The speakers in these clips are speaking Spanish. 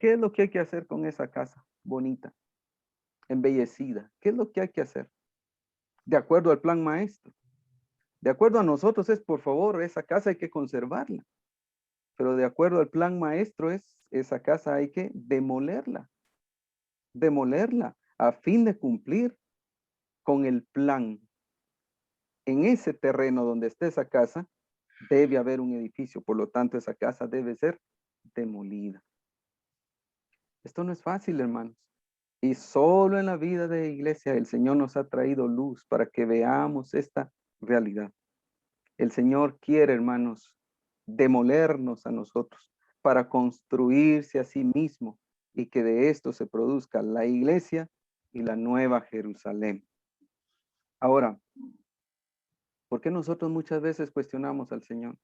¿Qué es lo que hay que hacer con esa casa bonita, embellecida? ¿Qué es lo que hay que hacer? De acuerdo al plan maestro. De acuerdo a nosotros es, por favor, esa casa hay que conservarla. Pero de acuerdo al plan maestro es, esa casa hay que demolerla a fin de cumplir con el plan. En ese terreno donde esté esa casa, debe haber un edificio. Por lo tanto, esa casa debe ser demolida. Esto no es fácil, hermanos. Y solo en la vida de iglesia el Señor nos ha traído luz para que veamos esta realidad. El Señor quiere, hermanos, demolernos a nosotros para construirse a sí mismo y que de esto se produzca la iglesia y la nueva Jerusalén. Ahora, ¿por qué nosotros muchas veces cuestionamos al Señor?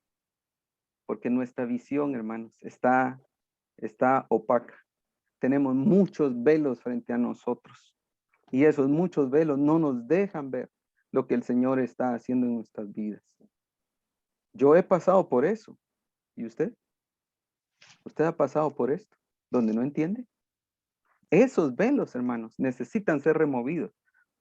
Porque nuestra visión, hermanos, está opaca. Tenemos muchos velos frente a nosotros y esos muchos velos no nos dejan ver lo que el Señor está haciendo en nuestras vidas. Yo he pasado por eso. ¿Y usted? ¿Usted ha pasado por esto? ¿Donde no entiende? Esos velos, hermanos, necesitan ser removidos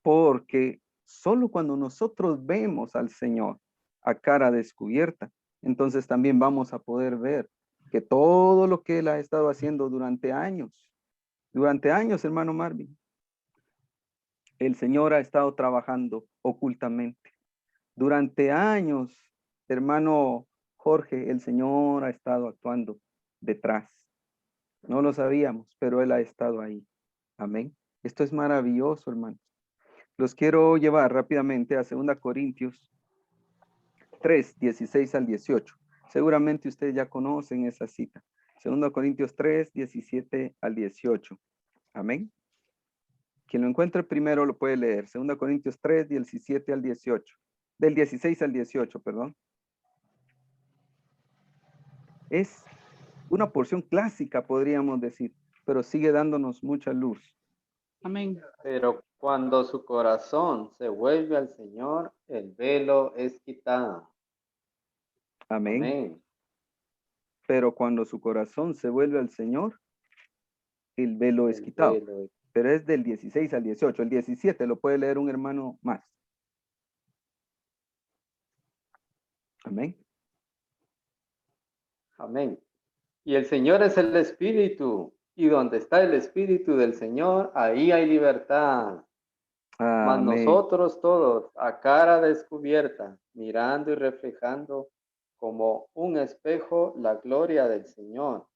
porque solo cuando nosotros vemos al Señor a cara descubierta, entonces también vamos a poder ver que todo lo que Él ha estado haciendo durante años, hermano Marvin, el Señor ha estado trabajando ocultamente. Durante años, hermano Jorge, el Señor ha estado actuando detrás. No lo sabíamos, pero Él ha estado ahí. Amén. Esto es maravilloso, hermanos. Los quiero llevar rápidamente a 2 Corintios 3, 16 al 18. Seguramente ustedes ya conocen esa cita. 2 Corintios 3, 17 al 18. Amén. Quien lo encuentre primero lo puede leer. 2 Corintios 3, 17 al 18. Del 16 al 18, perdón. Es una porción clásica, podríamos decir, pero sigue dándonos mucha luz. Amén. Pero cuando su corazón se vuelve al Señor, el velo es quitado. Amén. Amén. Pero cuando su corazón se vuelve al Señor, el velo es El quitado. velo es- Pero es del 16 al 18. El 17 lo puede leer un hermano más. Amén. Amén. Y el Señor es el Espíritu, y donde está el Espíritu del Señor, ahí hay libertad. Mas Amén. nosotros todos, a cara descubierta, mirando y reflejando como un espejo la gloria del Señor,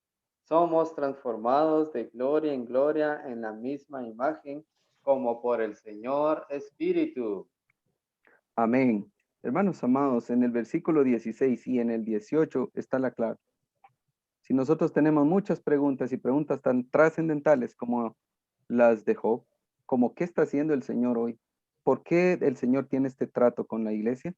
somos transformados de gloria en gloria en la misma imagen como por el Señor Espíritu. Amén. Hermanos amados, en el versículo 16 y en el 18 está la clave. Si nosotros tenemos muchas preguntas y preguntas tan trascendentales como las de Job, como ¿qué está haciendo el Señor hoy? ¿Por qué el Señor tiene este trato con la iglesia?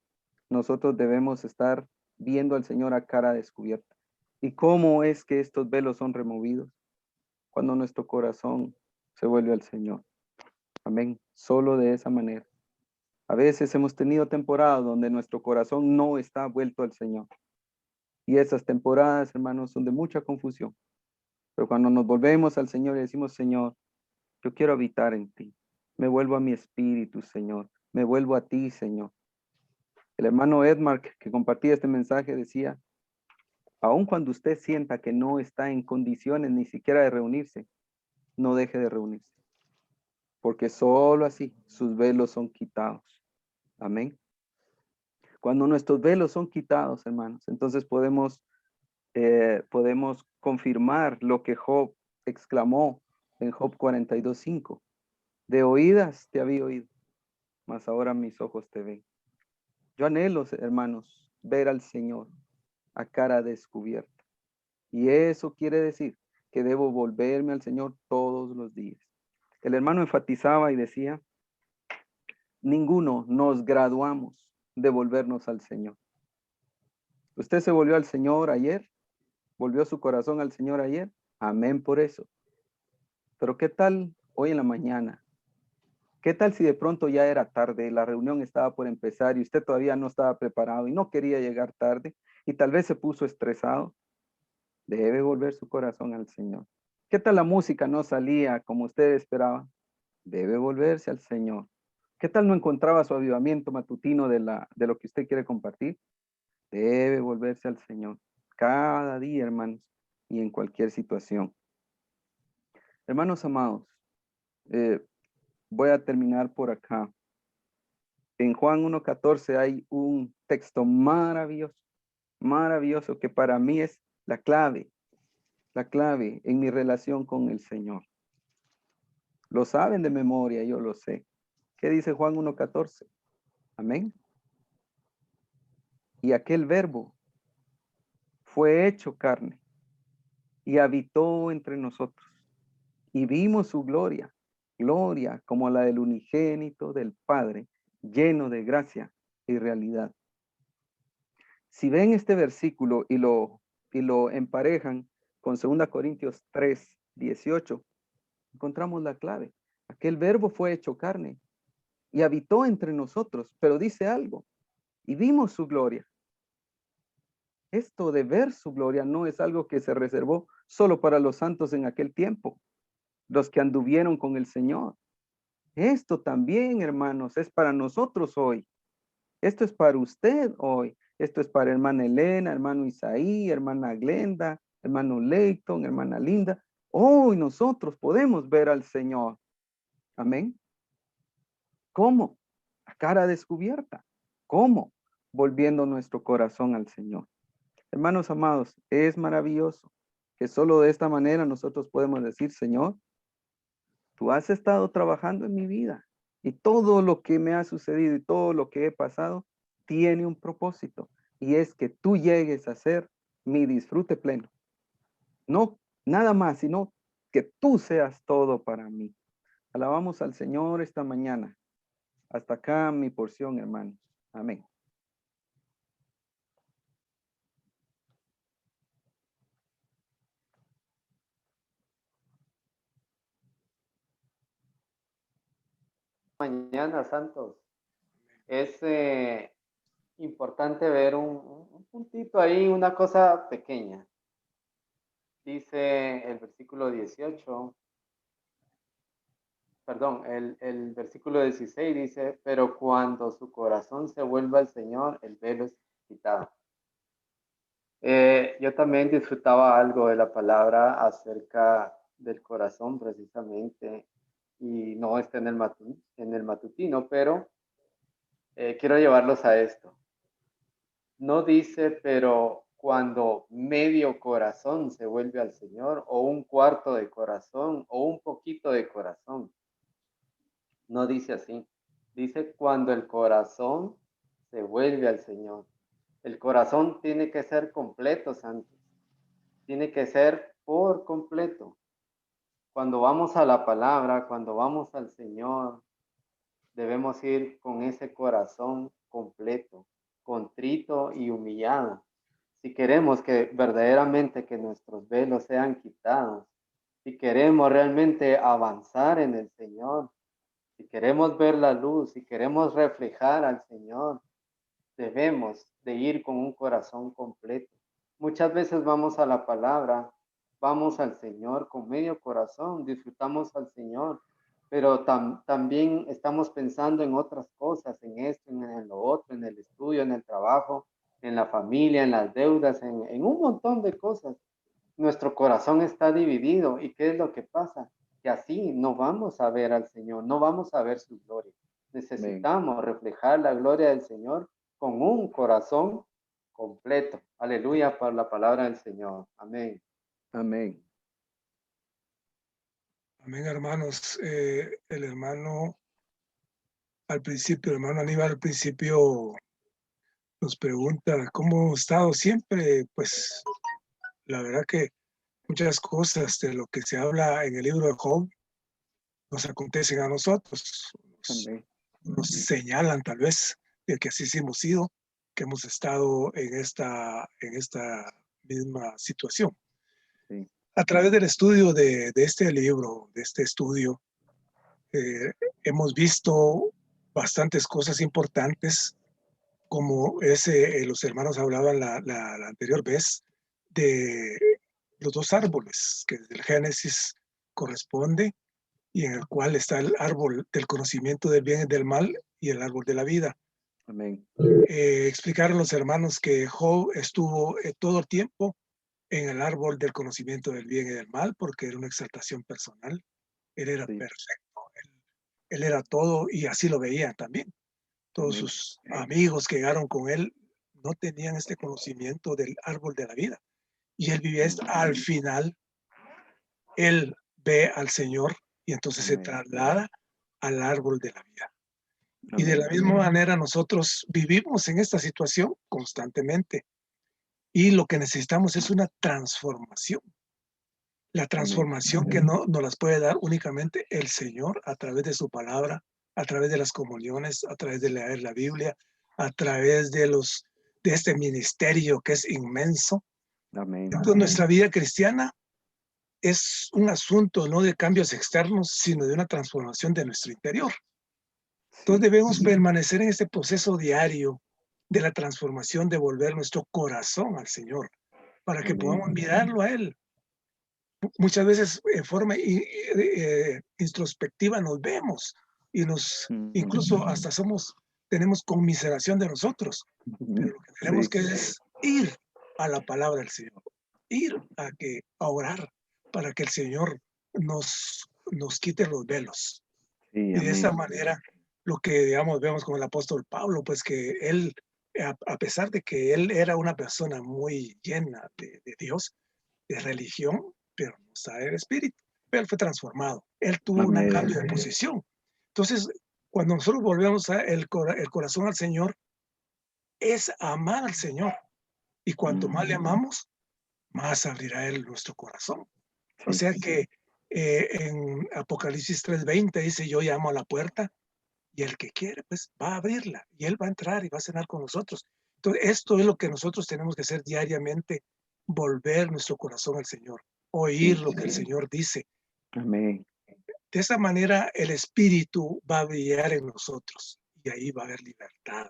Nosotros debemos estar viendo al Señor a cara descubierta. ¿Y cómo es que estos velos son removidos? Cuando nuestro corazón se vuelve al Señor. Amén. Solo de esa manera. A veces hemos tenido temporadas donde nuestro corazón no está vuelto al Señor. Y esas temporadas, hermanos, son de mucha confusión. Pero cuando nos volvemos al Señor y decimos, Señor, yo quiero habitar en ti. Me vuelvo a mi espíritu, Señor. Me vuelvo a ti, Señor. El hermano Edmark, que compartía este mensaje, decía, aun cuando usted sienta que no está en condiciones ni siquiera de reunirse, no deje de reunirse. Porque solo así sus velos son quitados. Amén. Cuando nuestros velos son quitados, hermanos, entonces podemos confirmar lo que Job exclamó en Job 42:5. De oídas te había oído, mas ahora mis ojos te ven. Yo anhelo, hermanos, ver al Señor a cara descubierta. Y eso quiere decir que debo volverme al Señor todos los días. El hermano enfatizaba y decía, ninguno nos graduamos de volvernos al Señor. ¿Usted se volvió al Señor ayer? ¿Volvió su corazón al Señor ayer? Amén por eso. Pero ¿qué tal hoy en la mañana? ¿Qué tal si de pronto ya era tarde, la reunión estaba por empezar y usted todavía no estaba preparado y no quería llegar tarde y tal vez se puso estresado? Debe volver su corazón al Señor. ¿Qué tal la música no salía como usted esperaba? Debe volverse al Señor. ¿Qué tal no encontraba su avivamiento matutino de lo que usted quiere compartir? Debe volverse al Señor. Cada día, hermanos, y en cualquier situación. Hermanos amados, eh, voy a terminar por acá. En Juan 1:14 hay un texto maravilloso, maravilloso, que para mí es la clave en mi relación con el Señor. Lo saben de memoria, yo lo sé. ¿Qué dice Juan 1:14? Amén. Y aquel verbo fue hecho carne y habitó entre nosotros. Y vimos su gloria, gloria como la del unigénito del Padre, lleno de gracia y realidad. Si ven este versículo y lo emparejan con 2 Corintios 3:18, encontramos la clave. Aquel verbo fue hecho carne y habitó entre nosotros, pero dice algo, y vimos su gloria. Esto de ver su gloria no es algo que se reservó solo para los santos en aquel tiempo, los que anduvieron con el Señor. Esto también, hermanos, es para nosotros hoy. Esto es para usted hoy. Esto es para hermana Elena, hermano Isaí, hermana Glenda, hermano Leighton, hermana Linda. Hoy nosotros podemos ver al Señor. Amén. ¿Cómo? A cara descubierta. ¿Cómo? Volviendo nuestro corazón al Señor. Hermanos amados, es maravilloso que solo de esta manera nosotros podemos decir, Señor, tú has estado trabajando en mi vida y todo lo que me ha sucedido y todo lo que he pasado tiene un propósito y es que tú llegues a ser mi disfrute pleno. No nada más, sino que tú seas todo para mí. Alabamos al Señor esta mañana. Hasta acá mi porción, hermanos. Amén. Mañana, santos. Es importante ver un puntito ahí, una cosa pequeña. Dice el versículo 18, perdón, el versículo 16 dice, pero cuando su corazón se vuelva al Señor, el velo es quitado. Yo también disfrutaba algo de la palabra acerca del corazón precisamente, y no está en el matutino, pero quiero llevarlos a esto. No dice, pero cuando medio corazón se vuelve al Señor, o un cuarto de corazón, o un poquito de corazón. No dice así. Dice cuando el corazón se vuelve al Señor. El corazón tiene que ser completo, santos. Tiene que ser por completo. Cuando vamos a la palabra, cuando vamos al Señor, debemos ir con ese corazón completo, contrito y humillado. Si queremos que verdaderamente que nuestros velos sean quitados, si queremos realmente avanzar en el Señor, si queremos ver la luz, si queremos reflejar al Señor, debemos de ir con un corazón completo. Muchas veces vamos a la palabra, vamos al Señor con medio corazón, disfrutamos al Señor, pero también estamos pensando en otras cosas, en esto, en lo otro, en el estudio, en el trabajo, en la familia, en las deudas, en un montón de cosas. Nuestro corazón está dividido. ¿Y qué es lo que pasa? Que así no vamos a ver al Señor, no vamos a ver su gloria. Amén. Necesitamos reflejar la gloria del Señor con un corazón completo. Aleluya por la palabra del Señor. Amén. Amén. Amén, hermanos. El hermano al principio, el hermano Aníbal al principio nos pregunta cómo ha estado siempre. Pues la verdad que muchas cosas de lo que se habla en el libro de Job nos acontecen a nosotros, Amén. nos señalan tal vez de que así sí hemos sido, que hemos estado en esta misma situación. Sí. A través del estudio de este libro, de este estudio, hemos visto bastantes cosas importantes, como los hermanos hablaban la anterior vez, de los dos árboles que desde el Génesis corresponde y en el cual está el árbol del conocimiento del bien y del mal y el árbol de la vida. Amén. Explicaron los hermanos que Job estuvo todo el tiempo en el árbol del conocimiento del bien y del mal porque era una exaltación personal. Él era Sí. perfecto, él era todo y así lo veían también. Todos Amén. sus amigos que llegaron con él no tenían este conocimiento del árbol de la vida. Y él vivía al final, él ve al Señor y entonces se Amén. traslada al árbol de la vida. Y de Amén. la misma manera nosotros vivimos en esta situación constantemente. Y lo que necesitamos es una transformación. La transformación que no nos las puede dar únicamente el Señor a través de su palabra, a través de las comuniones, a través de leer la Biblia, a través de este ministerio que es inmenso. Amén. Entonces, nuestra vida cristiana es un asunto no de cambios externos, sino de una transformación de nuestro interior. Entonces Sí. debemos permanecer en este proceso diario de la transformación, de volver nuestro corazón al Señor, para que Amén. podamos mirarlo a Él. Muchas veces en forma introspectiva nos vemos y incluso hasta tenemos conmiseración de nosotros, pero lo que tenemos Sí. que es ir a la palabra del Señor, ir a orar para que el Señor nos quite los velos. Sí, Y de esta amén. manera, lo que digamos vemos con el apóstol Pablo, pues que él, a pesar de que él era una persona muy llena de Dios, de religión, pero no está el espíritu. Él fue transformado. Él tuvo un Amén. cambio de posición. Entonces, cuando nosotros volvemos el corazón al Señor, es amar al Señor. Y cuanto más le amamos, más abrirá Él nuestro corazón. O Sí. sea que en Apocalipsis 3:20 dice, yo llamo a la puerta y el que quiere, pues va a abrirla y Él va a entrar y va a cenar con nosotros. Entonces, esto es lo que nosotros tenemos que hacer diariamente, volver nuestro corazón al Señor, oír lo que el Señor dice. Amén. De esa manera, el Espíritu va a brillar en nosotros y ahí va a haber libertad.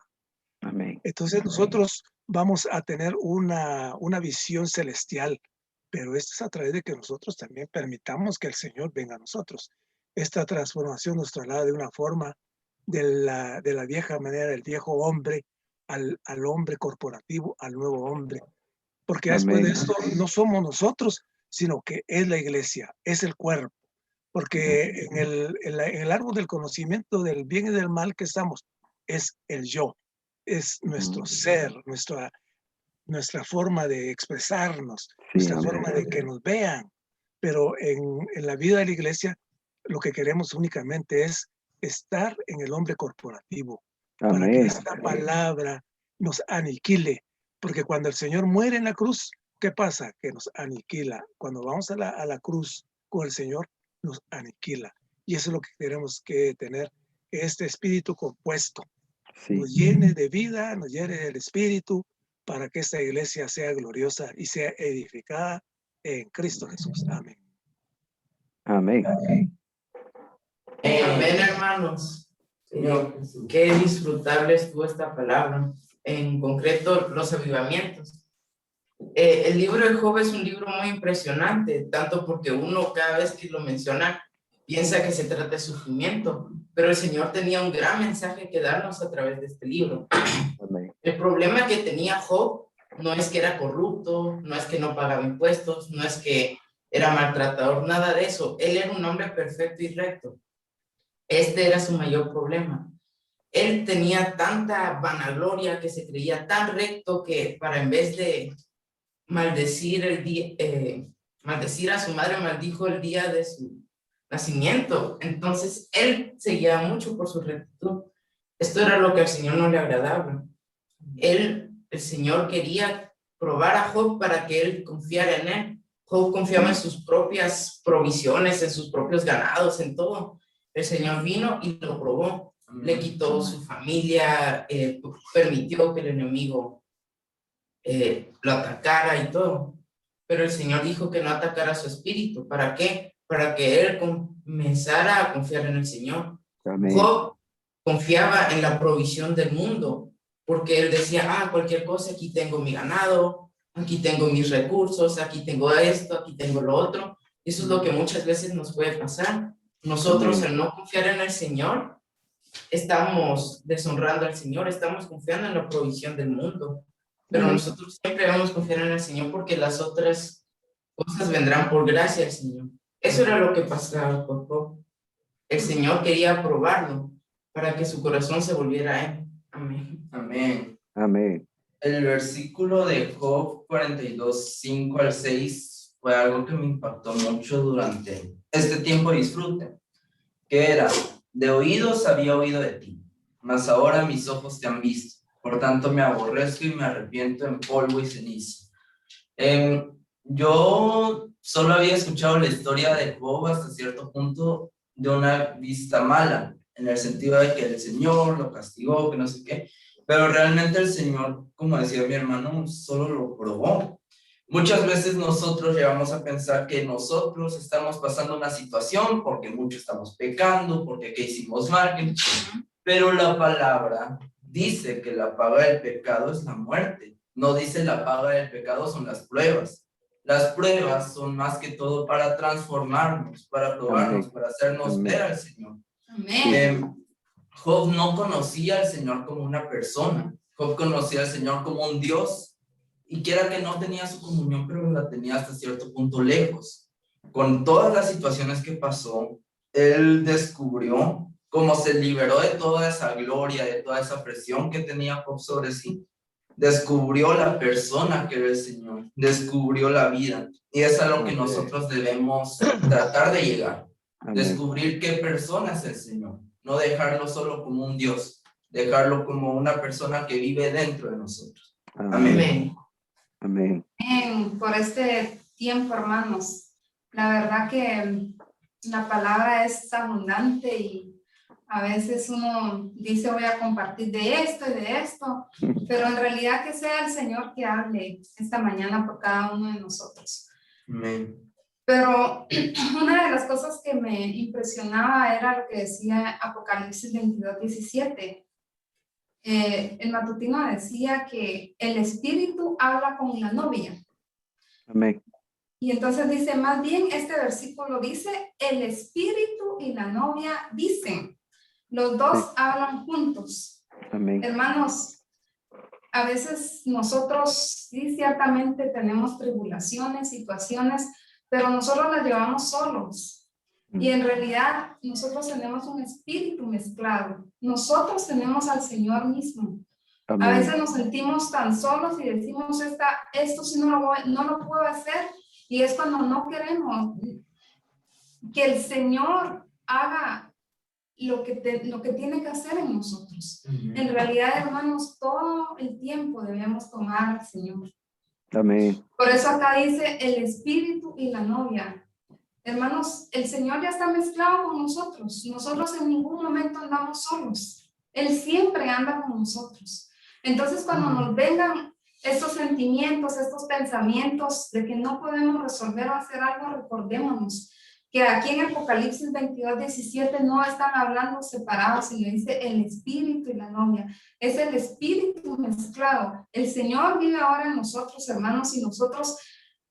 Amén. Entonces, nosotros vamos a tener una visión celestial, pero esto es a través de que nosotros también permitamos que el Señor venga a nosotros. Esta transformación nos traslada de una forma de la vieja manera, del viejo hombre, al hombre corporativo, al nuevo hombre. Porque después de Amén. esto no somos nosotros, sino que es la iglesia, es el cuerpo. Porque en el árbol del conocimiento del bien y del mal que estamos, es el yo, es nuestro ser, nuestra forma de expresarnos, Sí, nuestra amén. forma de que nos vean. Pero en la vida de la iglesia, lo que queremos únicamente es estar en el hombre corporativo, para que Amén. esta palabra nos aniquile. Porque cuando el Señor muere en la cruz, ¿qué pasa? Que nos aniquila. Cuando vamos a la cruz con el Señor, nos aniquila. Y eso es lo que tenemos que tener, este espíritu compuesto. Sí. Nos llene de vida, nos llene del espíritu, para que esta iglesia sea gloriosa y sea edificada en Cristo Jesús. Amén. Amén. Amén, hermanos. Qué disfrutable estuvo esta palabra. En concreto, los avivamientos. El libro de Job es un libro muy impresionante, tanto porque uno cada vez que lo menciona piensa que se trata de sufrimiento, pero el Señor tenía un gran mensaje que darnos a través de este libro. Amén. El problema que tenía Job no es que era corrupto, no es que no pagaba impuestos, no es que era maltratador, nada de eso. Él era un hombre perfecto y recto. Este era su mayor problema. Él tenía tanta vanagloria, que se creía tan recto, que para en vez de maldecir maldecir a su madre, maldijo el día de su nacimiento. Entonces él se guiaba mucho por su rectitud. Esto era lo que al Señor no le agradaba. El Señor quería probar a Job para que él confiara en él. Job confiaba en sus propias provisiones, en sus propios ganados, en todo. El Señor vino y lo probó. Le quitó su familia, permitió que el enemigo lo atacara y todo. Pero el Señor dijo que no atacara su espíritu. ¿Para qué? Para que él comenzara a confiar en el Señor. Amén. Job confiaba en la provisión del mundo, porque él decía, cualquier cosa, aquí tengo mi ganado, aquí tengo mis recursos, aquí tengo esto, aquí tengo lo otro. Eso es lo que muchas veces nos puede pasar. Nosotros, al no confiar en el Señor, estamos deshonrando al Señor, estamos confiando en la provisión del mundo. Pero nosotros siempre vamos a confiar en el Señor porque las otras cosas vendrán por gracia del Señor. Eso era lo que pasaba con Job. El Señor quería probarlo para que su corazón se volviera a Él. Amén. Amén. Amén. El versículo de Job 42, 5 al 6 fue algo que me impactó mucho durante este tiempo de disfrute, que era: de oídos había oído de ti, mas ahora mis ojos te han visto, por tanto me aborrezco y me arrepiento en polvo y ceniza. Yo solo había escuchado la historia de Job hasta cierto punto de una vista mala, en el sentido de que el Señor lo castigó, que no sé qué, pero realmente el Señor, como decía mi hermano, solo lo probó. Muchas veces nosotros llegamos a pensar que nosotros estamos pasando una situación porque mucho estamos pecando, porque ¿qué hicimos mal? Pero la palabra dice que la paga del pecado es la muerte. No dice la paga del pecado son las pruebas. Las pruebas son más que todo para transformarnos, para probarnos, para hacernos ver al Señor. Amén. Job no conocía al Señor como una persona. Job conocía al Señor como un Dios. Y quiera que no tenía su comunión, pero la tenía hasta cierto punto lejos. Con todas las situaciones que pasó, él descubrió cómo se liberó de toda esa gloria, de toda esa presión que tenía Job sobre sí. Descubrió la persona que era el Señor, descubrió la vida. Y es a lo que nosotros debemos tratar de llegar. Descubrir qué persona es el Señor. No dejarlo solo como un Dios, dejarlo como una persona que vive dentro de nosotros. Amén. Amén. Por este tiempo, hermanos. La verdad que la palabra es abundante y a veces uno dice voy a compartir de esto y de esto, pero en realidad que sea el Señor que hable esta mañana por cada uno de nosotros. Amén. Pero una de las cosas que me impresionaba era lo que decía Apocalipsis 22, 17. El matutino decía que el espíritu habla con la novia. Amén. Y entonces dice, más bien este versículo dice, el espíritu y la novia dicen. Los dos hablan juntos. Amén. Hermanos, a veces nosotros sí ciertamente tenemos tribulaciones, situaciones, pero nosotros las llevamos solos. Y en realidad nosotros tenemos un espíritu mezclado. Nosotros tenemos al Señor mismo. Amén. A veces nos sentimos tan solos y decimos, esto sí no lo puedo hacer. Y es cuando no queremos que el Señor haga lo que tiene que hacer en nosotros. En realidad, hermanos, todo el tiempo debemos tomar al Señor. Amén. Por eso acá dice el espíritu y la novia. Hermanos, el Señor ya está mezclado con nosotros. Nosotros en ningún momento andamos solos. Él siempre anda con nosotros. Entonces, cuando nos vengan estos sentimientos, estos pensamientos de que no podemos resolver o hacer algo, recordémonos que aquí en Apocalipsis 22, 17 no están hablando separados, sino dice el espíritu y la novia. Es el espíritu mezclado. El Señor vive ahora en nosotros, hermanos, y nosotros,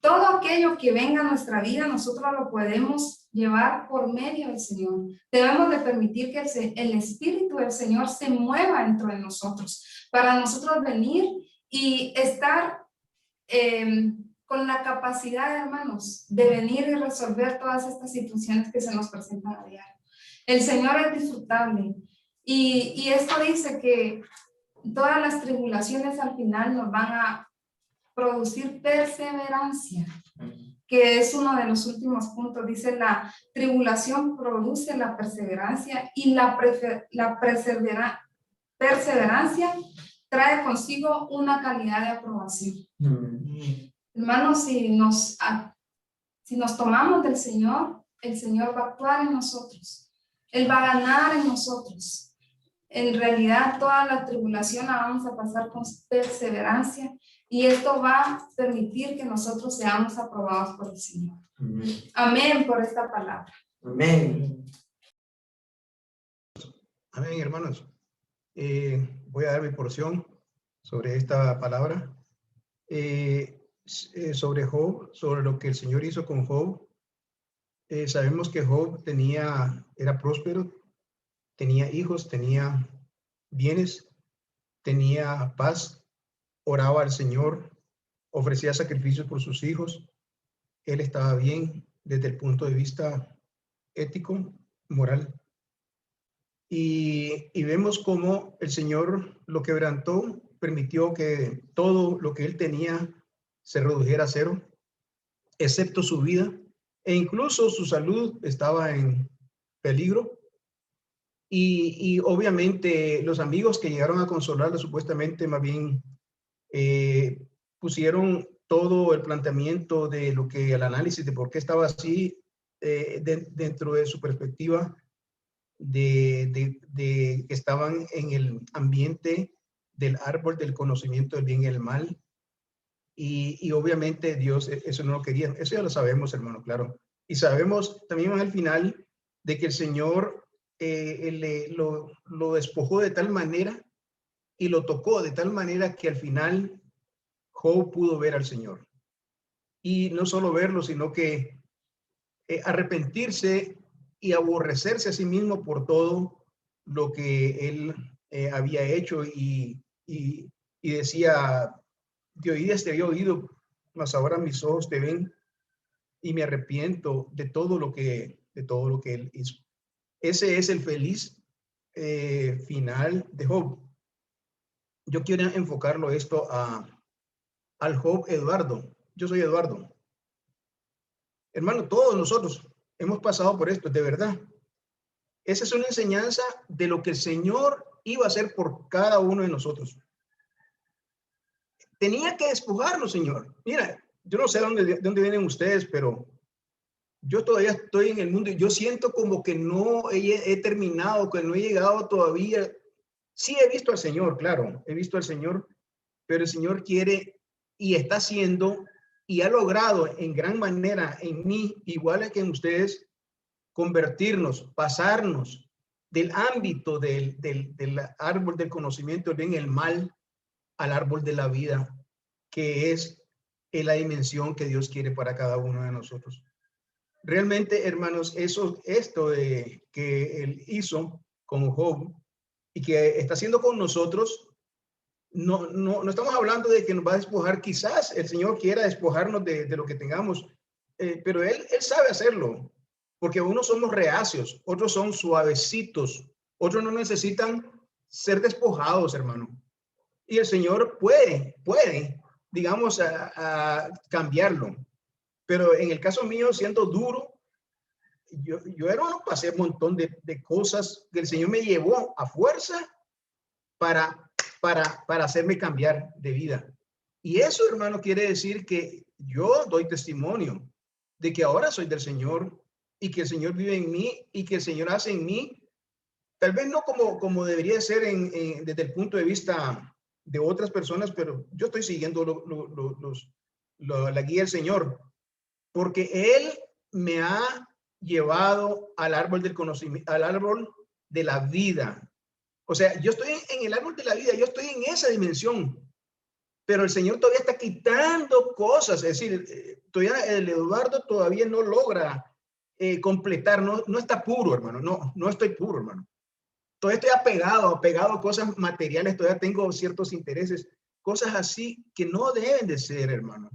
todo aquello que venga a nuestra vida, nosotros lo podemos llevar por medio del Señor. Debemos de permitir que el Espíritu del Señor se mueva dentro de nosotros, para nosotros venir y estar con la capacidad, hermanos, de venir y resolver todas estas situaciones que se nos presentan a diario. El Señor es disfrutable y esto dice que todas las tribulaciones al final nos van a producir perseverancia, que es uno de los últimos puntos. Dice, la tribulación produce la perseverancia y la perseverancia trae consigo una calidad de aprobación. Hermanos, si nos tomamos del Señor, el Señor va a actuar en nosotros. Él va a ganar en nosotros. En realidad, toda la tribulación la vamos a pasar con perseverancia y esto va a permitir que nosotros seamos aprobados por el Señor. Amén por esta palabra. Amén. Amén, hermanos. Voy a dar mi porción sobre esta palabra. sobre Job, sobre lo que el Señor hizo con Job. Sabemos que Job era próspero, tenía hijos, tenía bienes, tenía paz, oraba al Señor, ofrecía sacrificios por sus hijos. Él estaba bien desde el punto de vista ético, moral. Y vemos cómo el Señor lo quebrantó, permitió que todo lo que él tenía se redujera a cero, excepto su vida, e incluso su salud estaba en peligro. Y obviamente los amigos que llegaron a consolarlo supuestamente más bien pusieron todo el planteamiento de lo que el análisis de por qué estaba así dentro de su perspectiva de que estaban en el ambiente del árbol del conocimiento del bien y el mal. Y obviamente Dios eso no lo quería. Eso ya lo sabemos, hermano, claro. Y sabemos también al final de que el Señor lo despojó de tal manera y lo tocó de tal manera que al final Job pudo ver al Señor. Y no solo verlo, sino que arrepentirse y aborrecerse a sí mismo por todo lo que él había hecho y decía, de oídas te había oído, mas ahora mis ojos te ven y me arrepiento de todo lo que él hizo. Ese es el feliz final de Job. Yo quiero enfocarlo esto al Job Eduardo. Yo soy Eduardo. Hermano, todos nosotros hemos pasado por esto, de verdad. Esa es una enseñanza de lo que el Señor iba a hacer por cada uno de nosotros. Tenía que despojarnos, Señor. Mira, yo no sé de dónde vienen ustedes, pero yo todavía estoy en el mundo y yo siento como que no he terminado, que no he llegado todavía. Sí he visto al Señor, claro, he visto al Señor, pero el Señor quiere y está haciendo y ha logrado en gran manera en mí, igual que en ustedes, convertirnos, pasarnos del ámbito del árbol del conocimiento del bien y el mal al árbol de la vida, que es la dimensión que Dios quiere para cada uno de nosotros. Realmente, hermanos, esto de que él hizo con Job y que está haciendo con nosotros, no estamos hablando de que nos va a despojar. Quizás el Señor quiera despojarnos de lo que tengamos, pero él sabe hacerlo, porque unos somos reacios, otros son suavecitos, otros no necesitan ser despojados, hermano. Y el Señor puede, digamos, a cambiarlo. Pero en el caso mío, siendo duro, yo hermano, pasé un montón de cosas que el Señor me llevó a fuerza para hacerme cambiar de vida. Y eso, hermano, quiere decir que yo doy testimonio de que ahora soy del Señor y que el Señor vive en mí y que el Señor hace en mí, tal vez no como debería ser desde el punto de vista de otras personas, pero yo estoy siguiendo la guía del Señor, porque Él me ha llevado al árbol del conocimiento, al árbol de la vida. O sea, yo estoy en el árbol de la vida, yo estoy en esa dimensión, pero el Señor todavía está quitando cosas, es decir, todavía el Eduardo todavía no logra completar, no está puro, hermano, no estoy puro, hermano. Todavía estoy apegado a cosas materiales, todavía tengo ciertos intereses, cosas así que no deben de ser, hermano.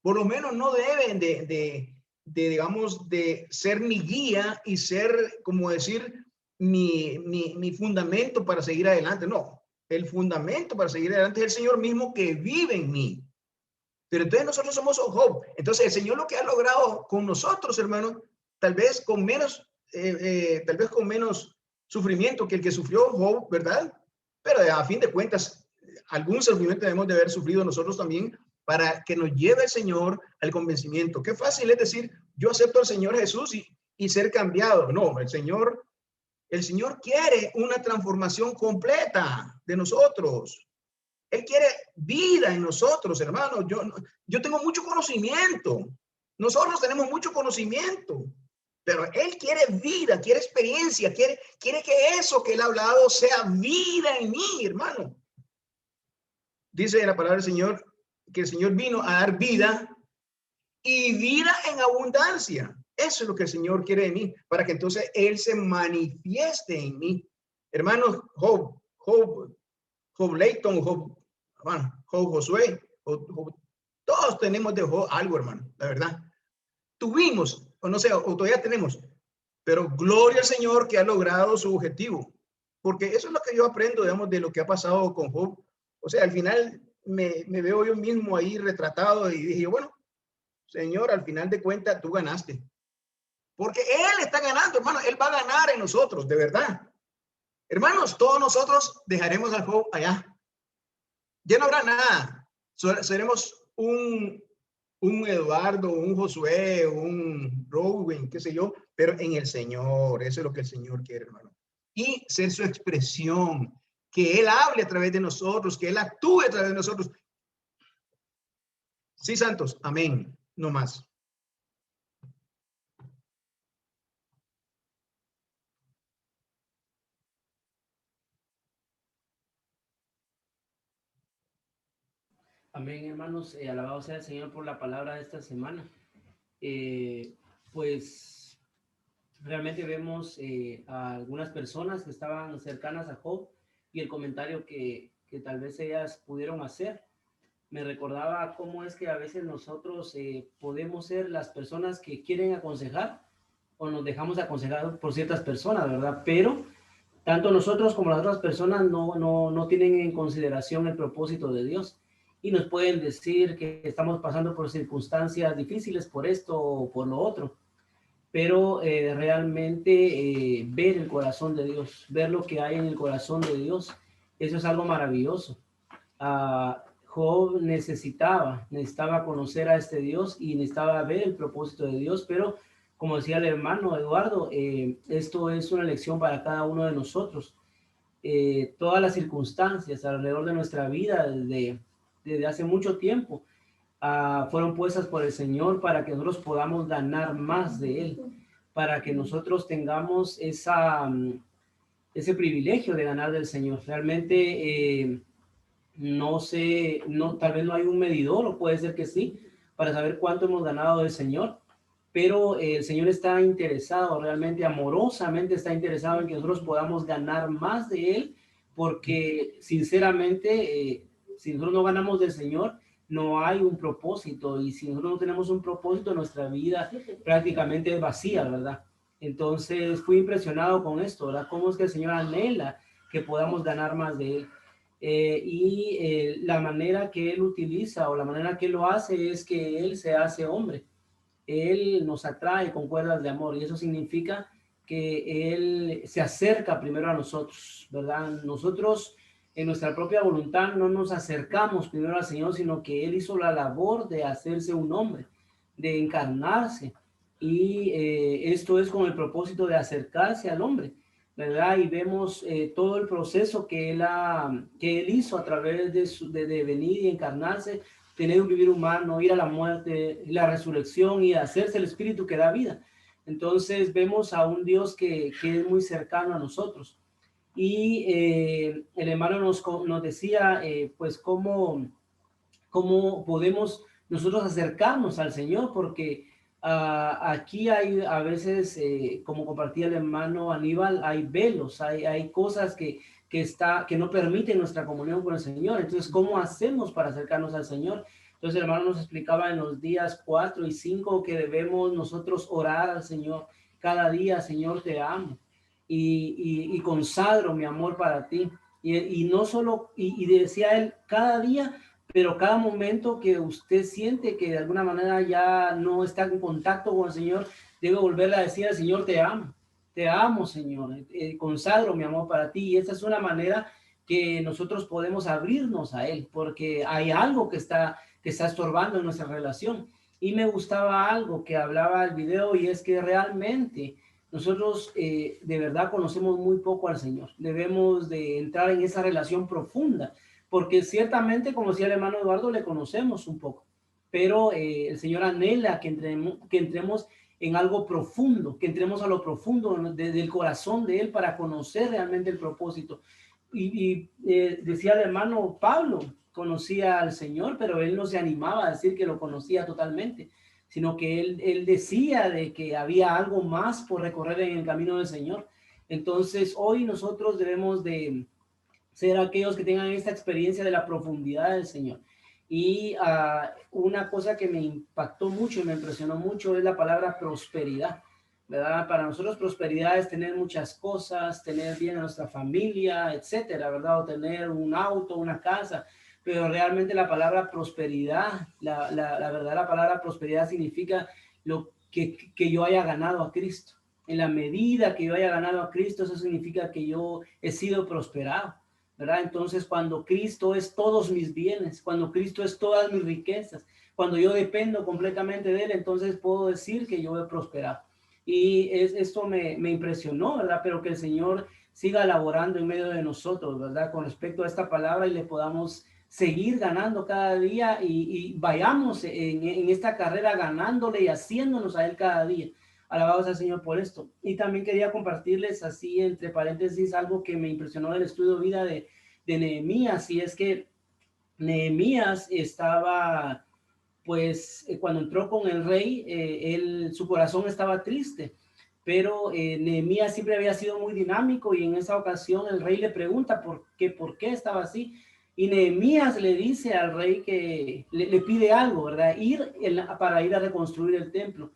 Por lo menos no deben digamos, de ser mi guía y ser, como decir, mi fundamento para seguir adelante. No, el fundamento para seguir adelante es el Señor mismo que vive en mí. Pero entonces nosotros somos Job. Entonces el Señor lo que ha logrado con nosotros, hermano, tal vez con menos sufrimiento que el que sufrió Job, ¿verdad? Pero a fin de cuentas, algún sufrimiento debemos de haber sufrido nosotros también para que nos lleve el Señor al convencimiento. Qué fácil es decir, yo acepto al Señor Jesús y ser cambiado. No, el Señor quiere una transformación completa de nosotros. Él quiere vida en nosotros, hermanos. Yo tengo mucho conocimiento. Nosotros tenemos mucho conocimiento. Pero Él quiere vida, quiere experiencia, quiere que eso que Él ha hablado sea vida en mí, hermano. Dice la palabra del Señor que el Señor vino a dar vida y vida en abundancia. Eso es lo que el Señor quiere de mí, para que entonces Él se manifieste en mí. Hermanos, Job Layton, Job Josué, todos tenemos de Job algo, hermano, la verdad. Tuvimos, o no sé, o todavía tenemos, pero gloria al Señor que ha logrado su objetivo, porque eso es lo que yo aprendo, digamos, de lo que ha pasado con Job. O sea, al final me veo yo mismo ahí retratado y dije, bueno, Señor, al final de cuentas, tú ganaste. Porque Él está ganando, hermano. Él va a ganar en nosotros, de verdad. Hermanos, todos nosotros dejaremos al Job allá. Ya no habrá nada. Seremos un Eduardo, un Josué, un Rowan, qué sé yo, pero en el Señor. Eso es lo que el Señor quiere, hermano. Y ser su expresión, que Él hable a través de nosotros, que Él actúe a través de nosotros. Sí, santos, amén. No más. Amén, hermanos. Alabado sea el Señor por la palabra de esta semana. Pues realmente vemos a algunas personas que estaban cercanas a Job y el comentario que tal vez ellas pudieron hacer. Me recordaba cómo es que a veces nosotros podemos ser las personas que quieren aconsejar o nos dejamos aconsejar por ciertas personas, ¿verdad? Pero tanto nosotros como las otras personas no tienen en consideración el propósito de Dios y nos pueden decir que estamos pasando por circunstancias difíciles por esto o por lo otro, pero realmente ver el corazón de Dios, ver lo que hay en el corazón de Dios, eso es algo maravilloso. Job necesitaba conocer a este Dios y necesitaba ver el propósito de Dios, pero como decía el hermano Eduardo, esto es una lección para cada uno de nosotros. Todas las circunstancias alrededor de nuestra vida desde hace mucho tiempo fueron puestas por el Señor para que nosotros podamos ganar más de Él, para que nosotros tengamos ese privilegio de ganar del Señor. Realmente tal vez no hay un medidor, o puede ser que sí, para saber cuánto hemos ganado del Señor, pero el Señor está interesado, realmente amorosamente está interesado en que nosotros podamos ganar más de Él, porque sinceramente, si nosotros no ganamos del Señor, no hay un propósito, y si nosotros no tenemos un propósito, nuestra vida prácticamente es vacía, ¿verdad? Entonces fui impresionado con esto, ¿verdad? Cómo es que el Señor anhela que podamos ganar más de Él. La manera que Él utiliza o la manera que Él lo hace es que Él se hace hombre. Él nos atrae con cuerdas de amor y eso significa que Él se acerca primero a nosotros, ¿verdad? Nosotros en nuestra propia voluntad no nos acercamos primero al Señor, sino que Él hizo la labor de hacerse un hombre, de encarnarse, y esto es con el propósito de acercarse al hombre, ¿verdad? Y vemos todo el proceso que él hizo a través de venir y encarnarse, tener un vivir humano, ir a la muerte, la resurrección y hacerse el espíritu que da vida. Entonces vemos a un Dios que es muy cercano a nosotros. Y el hermano nos decía, pues, cómo podemos nosotros acercarnos al Señor, porque aquí hay a veces, como compartía el hermano Aníbal, hay velos, hay cosas que no permiten nuestra comunión con el Señor. Entonces, ¿cómo hacemos para acercarnos al Señor? Entonces, el hermano nos explicaba en los días 4 y 5 que debemos nosotros orar al Señor cada día: Señor, te amo y consagro mi amor para ti. Y no solo, y decía él, cada día, pero cada momento que usted siente que de alguna manera ya no está en contacto con el Señor, debe volverle a decir al Señor: te amo, Señor, consagro mi amor para ti. Y esa es una manera que nosotros podemos abrirnos a Él, porque hay algo que está estorbando en nuestra relación. Y me gustaba algo que hablaba el video, y es que realmente nosotros de verdad conocemos muy poco al Señor. Debemos de entrar en esa relación profunda, porque ciertamente, como decía el hermano Eduardo, le conocemos un poco, pero el Señor anhela que entremos en algo profundo, que entremos a lo profundo del corazón de Él para conocer realmente el propósito. Y decía el hermano Pablo, conocía al Señor, pero él no se animaba a decir que lo conocía totalmente, sino que él decía de que había algo más por recorrer en el camino del Señor. Entonces, hoy nosotros debemos de ser aquellos que tengan esta experiencia de la profundidad del Señor. Y una cosa que me impactó mucho y me impresionó mucho es la palabra prosperidad, ¿verdad? Para nosotros prosperidad es tener muchas cosas, tener bien a nuestra familia, etcétera, ¿verdad? O tener un auto, una casa, pero realmente la palabra prosperidad, la verdad, la palabra prosperidad significa lo que yo haya ganado a Cristo. En la medida que yo haya ganado a Cristo, eso significa que yo he sido prosperado, ¿verdad? Entonces, cuando Cristo es todos mis bienes, cuando Cristo es todas mis riquezas, cuando yo dependo completamente de Él, entonces puedo decir que yo he prosperado. Y esto me impresionó, ¿verdad? Pero que el Señor siga laborando en medio de nosotros, ¿verdad? Con respecto a esta palabra y le podamos seguir ganando cada día y vayamos en esta carrera ganándole y haciéndonos a Él cada día. Alabados al Señor por esto. Y también quería compartirles así, entre paréntesis, algo que me impresionó del estudio de vida de Nehemías, y es que Nehemías estaba, pues, cuando entró con el rey, su corazón estaba triste, pero Nehemías siempre había sido muy dinámico, y en esa ocasión el rey le pregunta por qué estaba así, y Nehemías le dice al rey que le pide algo, ¿verdad? Para ir a reconstruir el templo.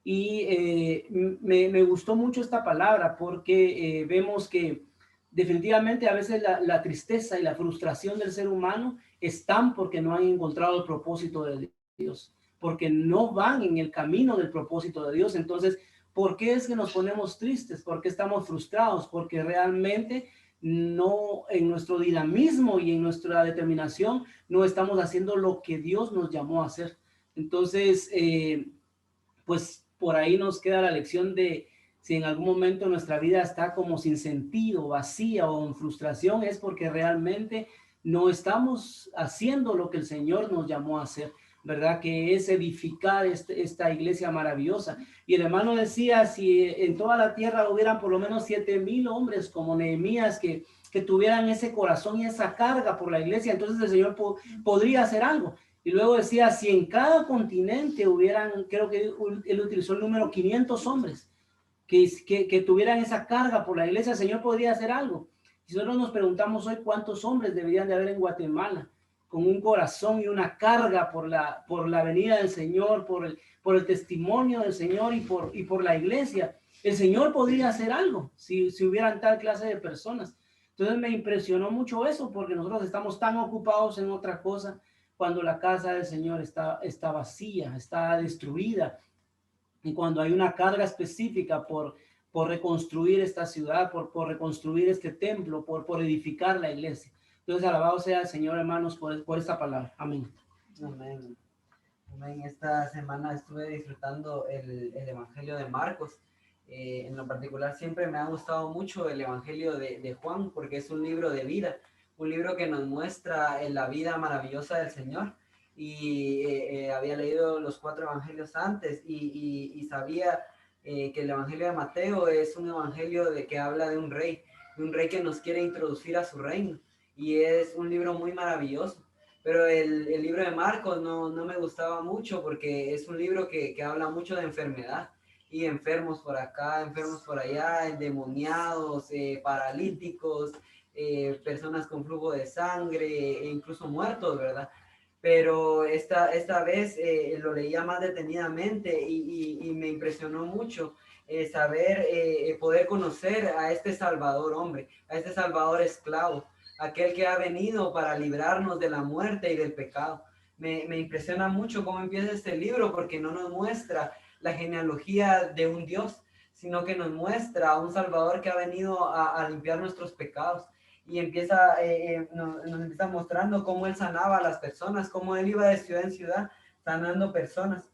Y me gustó mucho esta palabra porque vemos que definitivamente a veces la tristeza y la frustración del ser humano están porque no han encontrado el propósito de Dios, porque no van en el camino del propósito de Dios. Entonces, ¿por qué es que nos ponemos tristes? ¿Por qué estamos frustrados? Porque realmente no, en nuestro dinamismo y en nuestra determinación, no estamos haciendo lo que Dios nos llamó a hacer. Entonces, pues por ahí nos queda la lección de si en algún momento nuestra vida está como sin sentido, vacía o en frustración, es porque realmente no estamos haciendo lo que el Señor nos llamó a hacer, ¿verdad? Que es edificar esta iglesia maravillosa. Y el hermano decía, si en toda la tierra hubieran por lo menos 7,000 hombres como Nehemías que tuvieran ese corazón y esa carga por la iglesia, entonces el Señor podría hacer algo. Y luego decía, si en cada continente hubieran, creo que él utilizó el número 500 hombres que tuvieran esa carga por la iglesia, el Señor podría hacer algo. Y nosotros nos preguntamos hoy cuántos hombres deberían de haber en Guatemala con un corazón y una carga por la venida del Señor, por el testimonio del Señor y por la iglesia. El Señor podría hacer algo si hubieran tal clase de personas. Entonces me impresionó mucho eso, porque nosotros estamos tan ocupados en otra cosa, cuando la casa del Señor está vacía, está destruida, y cuando hay una carga específica por reconstruir esta ciudad, por reconstruir este templo, por edificar la iglesia. Entonces, alabado sea el Señor, hermanos, por esta palabra. Amén. Amén. Amén. Esta semana estuve disfrutando el Evangelio de Marcos. En lo particular, siempre me ha gustado mucho el Evangelio de Juan, porque es un libro de vida, un libro que nos muestra la vida maravillosa del Señor. Y había leído los 4 evangelios antes y sabía que el Evangelio de Mateo es un evangelio que habla de un rey que nos quiere introducir a su reino, y es un libro muy maravilloso. Pero el libro de Marcos no me gustaba mucho, porque es un libro que habla mucho de enfermedad, y enfermos por acá, enfermos por allá, endemoniados, paralíticos, personas con flujo de sangre, e incluso muertos, ¿verdad? Pero esta vez lo leía más detenidamente y me impresionó mucho saber, poder conocer a este Salvador hombre, a este Salvador esclavo, aquel que ha venido para librarnos de la muerte y del pecado. Me impresiona mucho cómo empieza este libro, porque no nos muestra la genealogía de un Dios, sino que nos muestra a un Salvador que ha venido a limpiar nuestros pecados. Y nos empieza mostrando cómo él sanaba a las personas, cómo él iba de ciudad en ciudad sanando personas.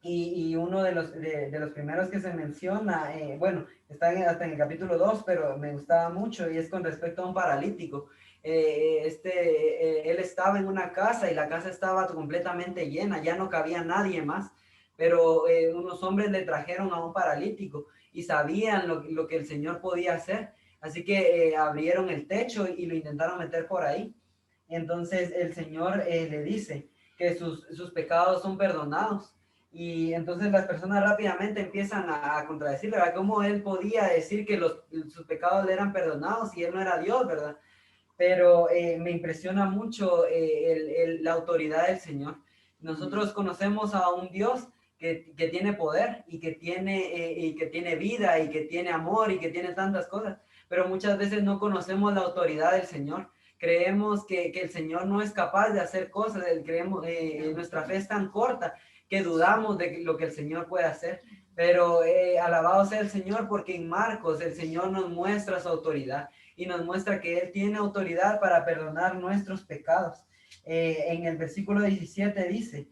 Y uno de los primeros que se menciona, bueno, está hasta en el capítulo 2, pero me gustaba mucho, y es con respecto a un paralítico. Él estaba en una casa y la casa estaba completamente llena, ya no cabía nadie más, pero unos hombres le trajeron a un paralítico y sabían lo que el Señor podía hacer. Así que abrieron el techo y lo intentaron meter por ahí. Entonces el Señor le dice que sus pecados son perdonados. Y entonces las personas rápidamente empiezan a contradecirle, ¿verdad? ¿Cómo él podía decir que sus pecados le eran perdonados si él no era Dios, ¿verdad? Pero me impresiona mucho la autoridad del Señor. Nosotros conocemos a un Dios que tiene poder y que tiene vida y que tiene amor y que tiene tantas cosas, pero muchas veces no conocemos la autoridad del Señor. Creemos que el Señor no es capaz de hacer cosas, nuestra fe es tan corta que dudamos de lo que el Señor puede hacer. Pero alabado sea el Señor, porque en Marcos el Señor nos muestra su autoridad y nos muestra que Él tiene autoridad para perdonar nuestros pecados. En el versículo 17 dice,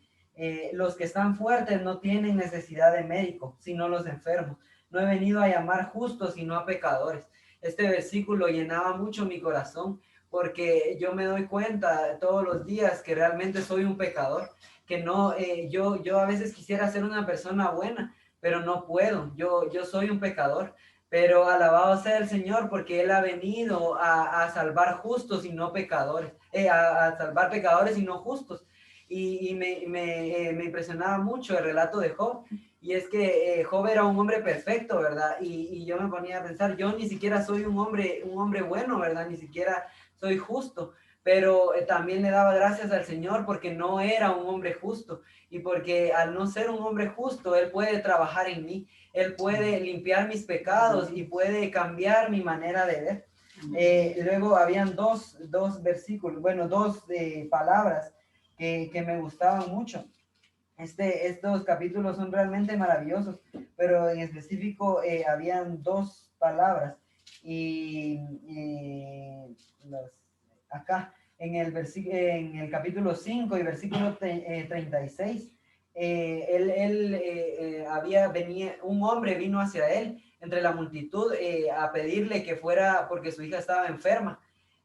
los que están fuertes no tienen necesidad de médico, sino los enfermos. No he venido a llamar justos, sino a pecadores. Este versículo llenaba mucho mi corazón, porque yo me doy cuenta todos los días que realmente soy un pecador, que no, yo a veces quisiera ser una persona buena, pero no puedo. Yo soy un pecador. Pero alabado sea el Señor, porque Él ha venido a salvar justos y no pecadores, a salvar pecadores y no justos. Y me impresionaba mucho el relato de Job, y es que Job era un hombre perfecto, ¿verdad? Y yo me ponía a pensar, yo ni siquiera soy un hombre bueno, ¿verdad? Ni siquiera soy justo, pero también le daba gracias al Señor porque no era un hombre justo, y porque al no ser un hombre justo, Él puede trabajar en mí. Él puede limpiar mis pecados y puede cambiar mi manera de ver. Luego habían dos versículos, bueno, dos palabras que me gustaban mucho. Estos capítulos son realmente maravillosos, pero en específico habían dos palabras. Acá, en el capítulo 5 y versículo 36, un hombre vino hacia él entre la multitud a pedirle que fuera porque su hija estaba enferma.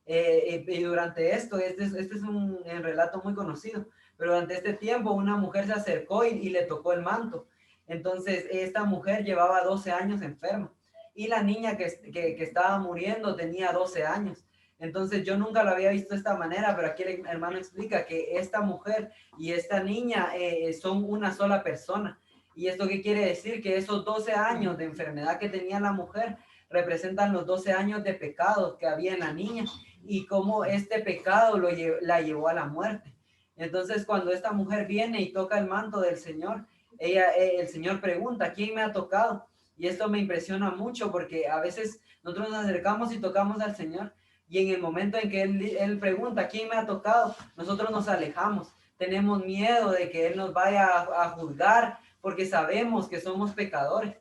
Y durante esto, este es un relato muy conocido, pero durante este tiempo una mujer se acercó y le tocó el manto. Entonces esta mujer llevaba 12 años enferma y la niña que estaba muriendo tenía 12 años. Entonces yo nunca lo había visto de esta manera, pero aquí el hermano explica que esta mujer y esta niña son una sola persona. ¿Y esto qué quiere decir? Que esos 12 años de enfermedad que tenía la mujer representan los 12 años de pecados que había en la niña y cómo este pecado la llevó a la muerte. Entonces cuando esta mujer viene y toca el manto del Señor, el Señor pregunta, ¿quién me ha tocado? Y esto me impresiona mucho porque a veces nosotros nos acercamos y tocamos al Señor, y en el momento en que él pregunta, ¿quién me ha tocado? Nosotros nos alejamos. Tenemos miedo de que Él nos vaya a juzgar porque sabemos que somos pecadores.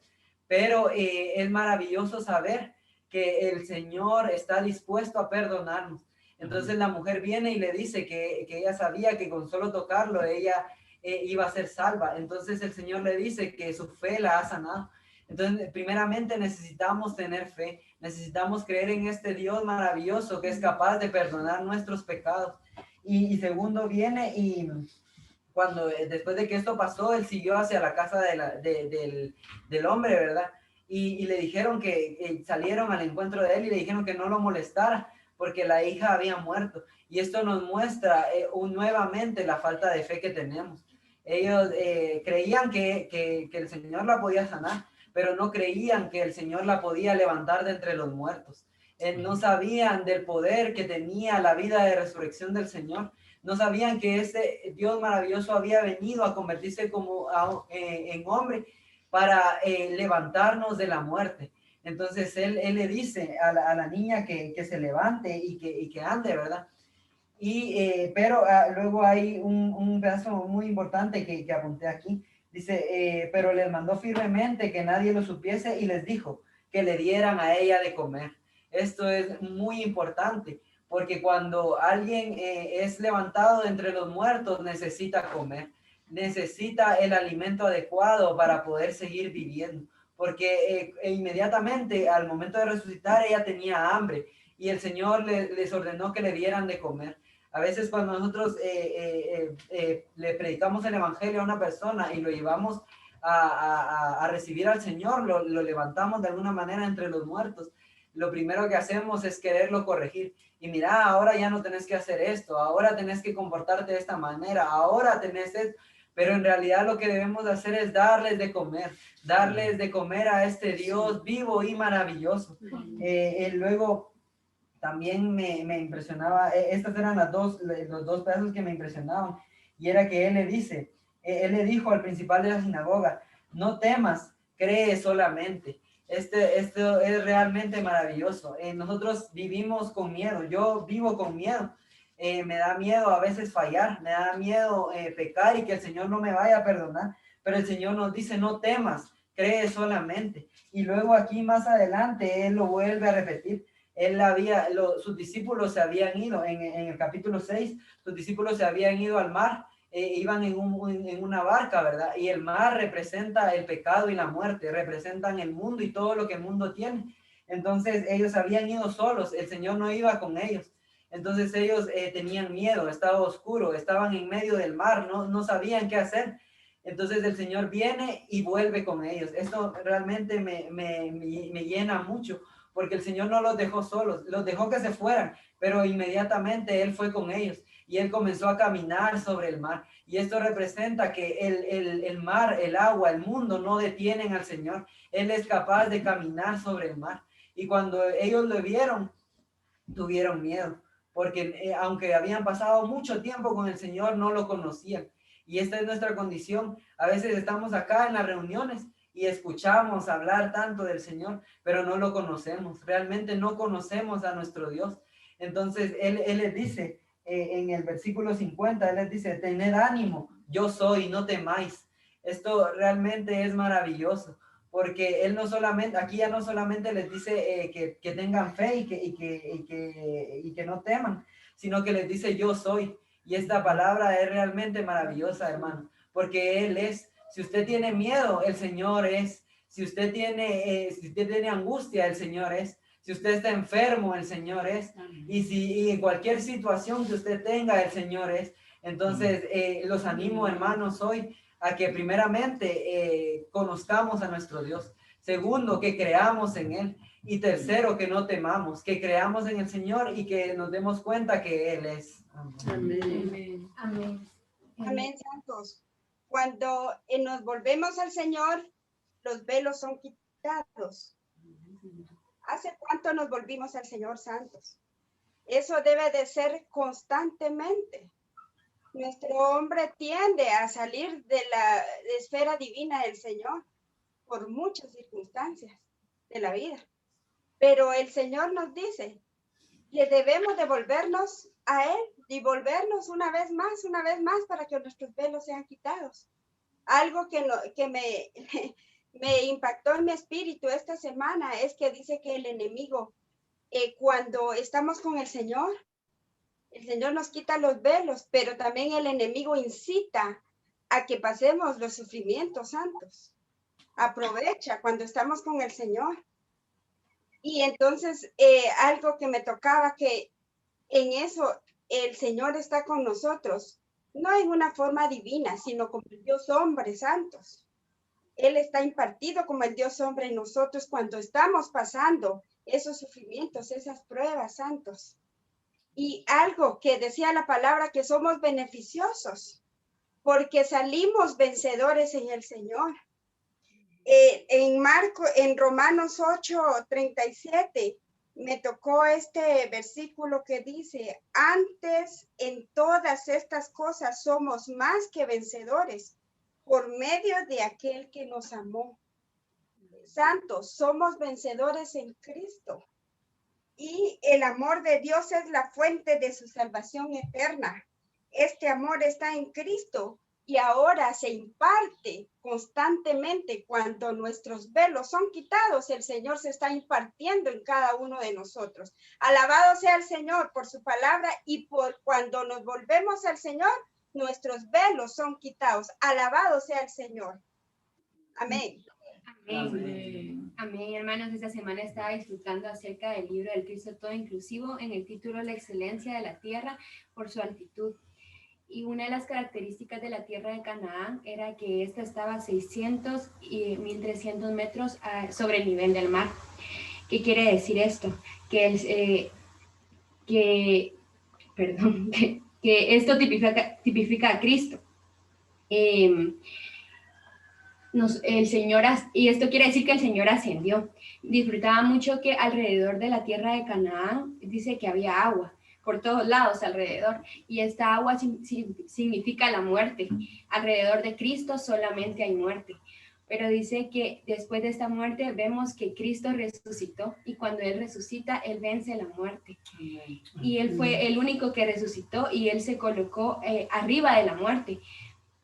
Pero es maravilloso saber que el Señor está dispuesto a perdonarnos. Entonces la mujer viene y le dice que ella sabía que con solo tocarlo ella iba a ser salva. Entonces el Señor le dice que su fe la ha sanado. Entonces, primeramente necesitamos tener fe, necesitamos creer en este Dios maravilloso que es capaz de perdonar nuestros pecados. Y segundo, viene y cuando después de que esto pasó, él siguió hacia la casa del hombre, ¿verdad? Y le dijeron que salieron al encuentro de él y le dijeron que no lo molestara porque la hija había muerto. Y esto nos muestra nuevamente la falta de fe que tenemos. Ellos creían que el Señor la podía sanar, pero no creían que el Señor la podía levantar de entre los muertos. No sabían del poder que tenía la vida de resurrección del Señor. No sabían que ese Dios maravilloso había venido a convertirse en hombre para levantarnos de la muerte. Entonces él le dice a la niña que se levante y que ande, ¿verdad? Pero luego hay un pedazo muy importante que apunté aquí. Dice, pero les mandó firmemente que nadie lo supiese y les dijo que le dieran a ella de comer. Esto es muy importante porque cuando alguien es levantado entre los muertos necesita comer, necesita el alimento adecuado para poder seguir viviendo. Porque inmediatamente al momento de resucitar ella tenía hambre y el Señor les ordenó que le dieran de comer. A veces cuando nosotros le predicamos el evangelio a una persona y lo llevamos a recibir al Señor, lo levantamos de alguna manera entre los muertos, lo primero que hacemos es quererlo corregir. Y mira, ahora ya no tenés que hacer esto, ahora tenés que comportarte de esta manera, ahora tenés esto. Pero en realidad lo que debemos hacer es darles de comer a este Dios vivo y maravilloso. Luego también me impresionaba, estas eran los dos pedazos que me impresionaban, y era que él le dijo al principal de la sinagoga, no temas, cree solamente. Esto es realmente maravilloso. Nosotros vivimos con miedo, yo vivo con miedo. Me da miedo a veces fallar, me da miedo pecar y que el Señor no me vaya a perdonar, pero el Señor nos dice, no temas, cree solamente. Y luego aquí más adelante, Él lo vuelve a repetir. Sus discípulos se habían ido, en el capítulo 6, sus discípulos se habían ido al mar, iban en una barca, ¿verdad? Y el mar representa el pecado y la muerte, representan el mundo y todo lo que el mundo tiene. Entonces ellos habían ido solos, el Señor no iba con ellos. Entonces ellos tenían miedo, estaba oscuro, estaban en medio del mar, no sabían qué hacer. Entonces el Señor viene y vuelve con ellos. Esto realmente me llena mucho, porque el Señor no los dejó solos, los dejó que se fueran, pero inmediatamente Él fue con ellos y Él comenzó a caminar sobre el mar. Y esto representa que el mar, el agua, el mundo no detienen al Señor. Él es capaz de caminar sobre el mar. Y cuando ellos lo vieron, tuvieron miedo, porque aunque habían pasado mucho tiempo con el Señor, no lo conocían. Y esta es nuestra condición. A veces estamos acá en las reuniones y escuchamos hablar tanto del Señor, pero no lo conocemos. Realmente no conocemos a nuestro Dios. Entonces, Él les dice, en el versículo 50, Él les dice, tened ánimo, yo soy, no temáis. Esto realmente es maravilloso, porque Él no solamente, aquí ya no solamente les dice que tengan fe y que no teman, sino que les dice, yo soy. Y esta palabra es realmente maravillosa, hermano, porque Él es. Si usted tiene miedo, el Señor es. Si usted tiene angustia, el Señor es. Si usted está enfermo, el Señor es. Y en cualquier situación que usted tenga, el Señor es. Entonces, los animo, hermanos, hoy a que primeramente conozcamos a nuestro Dios. Segundo, que creamos en Él. Y tercero, que no temamos, que creamos en el Señor y que nos demos cuenta que Él es. Amén. Amén. Amén, santos. Cuando nos volvemos al Señor, los velos son quitados. ¿Hace cuánto nos volvimos al Señor, santos? Eso debe de ser constantemente. Nuestro hombre tiende a salir de la esfera divina del Señor por muchas circunstancias de la vida. Pero el Señor nos dice que debemos devolvernos a Él y volvernos una vez más para que nuestros velos sean quitados. Algo que me impactó en mi espíritu esta semana es que dice que el enemigo, cuando estamos con el Señor nos quita los velos, pero también el enemigo incita a que pasemos los sufrimientos santos. Aprovecha cuando estamos con el Señor. Y entonces algo que me tocaba, que en eso el Señor está con nosotros, no en una forma divina, sino como el Dios hombre santos. Él está impartido como el Dios hombre en nosotros cuando estamos pasando esos sufrimientos, esas pruebas, santos. Y algo que decía la palabra, que somos beneficiosos, porque salimos vencedores en el Señor. En Romanos 8:37, me tocó este versículo que dice, antes en todas estas cosas somos más que vencedores por medio de aquel que nos amó. Santos, somos vencedores en Cristo. Y el amor de Dios es la fuente de su salvación eterna. Este amor está en Cristo y ahora se imparte constantemente. Cuando nuestros velos son quitados, el Señor se está impartiendo en cada uno de nosotros. Alabado sea el Señor por su palabra, y por cuando nos volvemos al Señor, nuestros velos son quitados. Alabado sea el Señor. Amén. Amén. Amén, hermanos. Esta semana estaba disfrutando acerca del libro del Cristo Todo Inclusivo en el título La excelencia de la tierra por su altitud. Y una de las características de la tierra de Canaán era que esta estaba a 600 y 1300 metros sobre el nivel del mar. ¿Qué quiere decir esto? Que esto tipifica a Cristo. Y esto quiere decir que el Señor ascendió. Disfrutaba mucho que alrededor de la tierra de Canaán, dice que había agua por todos lados alrededor, y esta agua significa la muerte. Alrededor de Cristo solamente hay muerte. Pero dice que después de esta muerte vemos que Cristo resucitó, y cuando Él resucita, Él vence la muerte. Y Él fue el único que resucitó, y Él se colocó arriba de la muerte.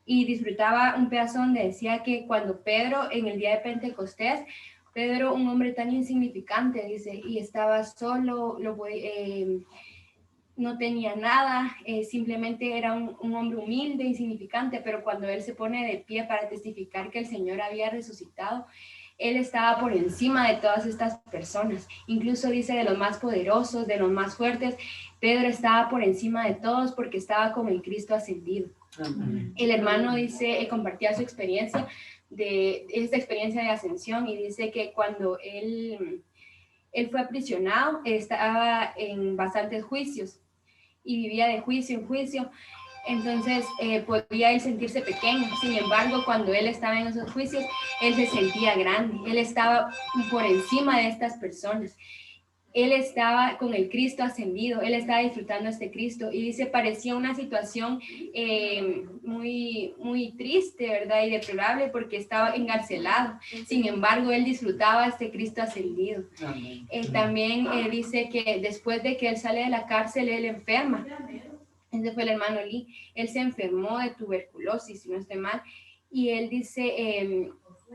Y disfrutaba un pedazo donde decía que cuando Pedro, en el día de Pentecostés, Pedro, un hombre tan insignificante, dice, y estaba solo, no tenía nada, simplemente era un hombre humilde, insignificante, pero cuando él se pone de pie para testificar que el Señor había resucitado, él estaba por encima de todas estas personas, incluso dice de los más poderosos, de los más fuertes. Pedro estaba por encima de todos porque estaba con el Cristo ascendido. Amén. El hermano dice, compartía su experiencia de esta experiencia de ascensión, y dice que cuando él fue aprisionado, estaba en bastantes juicios y vivía de juicio en juicio. Entonces podía él sentirse pequeño. Sin embargo, cuando él estaba en esos juicios, él se sentía grande. Él estaba por encima de estas personas. Él estaba con el Cristo ascendido. Él estaba disfrutando este Cristo. Y dice, parecía una situación muy, muy triste, ¿verdad? Y deplorable, porque estaba encarcelado. Sin embargo, él disfrutaba este Cristo ascendido. También dice que después de que él sale de la cárcel, él enferma. Ese fue el hermano Lee. Él se enfermó de tuberculosis, si no estoy mal, y él dice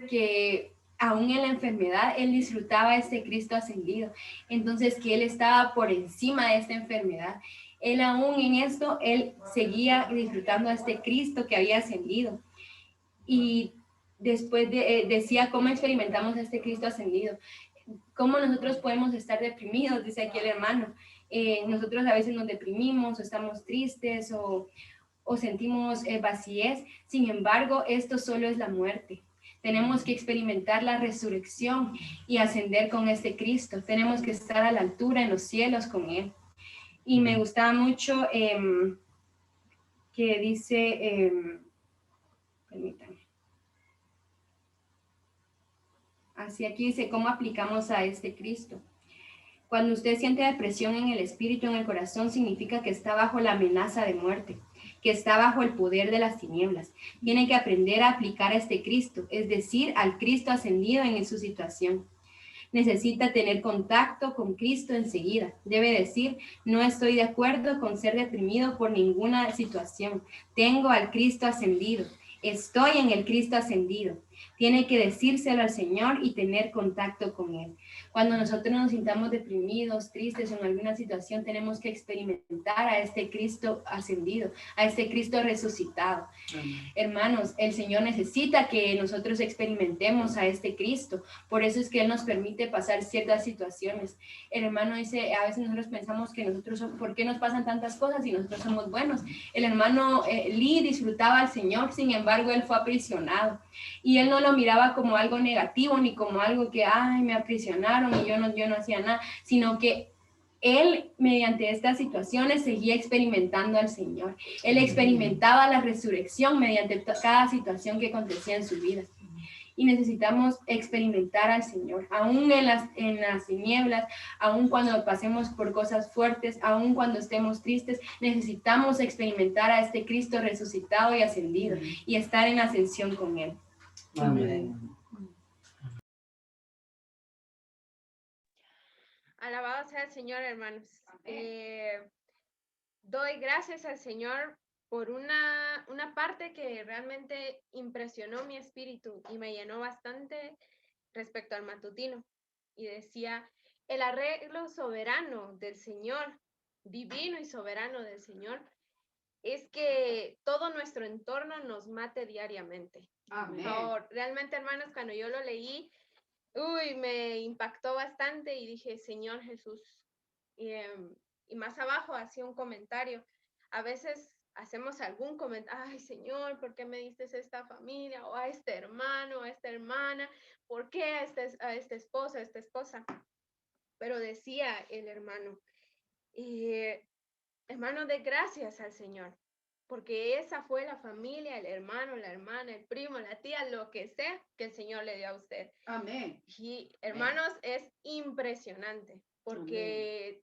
que aún en la enfermedad él disfrutaba este Cristo ascendido. Entonces, que él estaba por encima de esta enfermedad. Él aún en esto, él seguía disfrutando de este Cristo que había ascendido. Y después decía cómo experimentamos este Cristo ascendido. Cómo nosotros podemos estar deprimidos, dice aquí el hermano. Nosotros a veces nos deprimimos o estamos tristes o sentimos vacíez. Sin embargo, esto solo es la muerte. Tenemos que experimentar la resurrección y ascender con este Cristo. Tenemos que estar a la altura en los cielos con Él. Y me gustaba mucho que dice, permítanme. Así aquí dice, ¿cómo aplicamos a este Cristo? Cuando usted siente depresión en el espíritu, en el corazón, significa que está bajo la amenaza de muerte, que está bajo el poder de las tinieblas. Tiene que aprender a aplicar a este Cristo, es decir, al Cristo ascendido en su situación. Necesita tener contacto con Cristo enseguida. Debe decir, no estoy de acuerdo con ser deprimido por ninguna situación. Tengo al Cristo ascendido. Estoy en el Cristo ascendido. Tiene que decírselo al Señor y tener contacto con Él. Cuando nosotros nos sintamos deprimidos, tristes o en alguna situación, tenemos que experimentar a este Cristo ascendido, a este Cristo resucitado. Hermanos, el Señor necesita que nosotros experimentemos a este Cristo. Por eso es que Él nos permite pasar ciertas situaciones. El hermano dice, a veces nosotros pensamos que nosotros, ¿por qué nos pasan tantas cosas si nosotros somos buenos? El hermano Lee disfrutaba al Señor, sin embargo, él fue aprisionado. Y él no lo miraba como algo negativo, ni como algo que, ay, me aprisionaron y yo no hacía nada, sino que él, mediante estas situaciones, seguía experimentando al Señor. Él experimentaba la resurrección mediante cada situación que acontecía en su vida. Y necesitamos experimentar al Señor, aún en las tinieblas, aún cuando pasemos por cosas fuertes, aún cuando estemos tristes, necesitamos experimentar a este Cristo resucitado y ascendido y estar en ascensión con Él. Amén. Alabado sea el Señor, hermanos. Doy gracias al Señor por una parte que realmente impresionó mi espíritu y me llenó bastante respecto al matutino. Y decía, el arreglo soberano del Señor, divino y soberano del Señor, es que todo nuestro entorno nos mate diariamente. Amén. Realmente, hermanos, cuando yo lo leí, me impactó bastante y dije, Señor Jesús. Y más abajo hacía un comentario. A veces hacemos algún comentario, ay Señor, ¿por qué me diste esta familia? O a este hermano, a esta hermana, ¿por qué a este esposo, a esta esposa? pero decía el hermano, hermano, de gracias al Señor, porque esa fue la familia, el hermano, la hermana, el primo, la tía, lo que sea que el Señor le dio a usted. Amén. Y hermanos, es impresionante, porque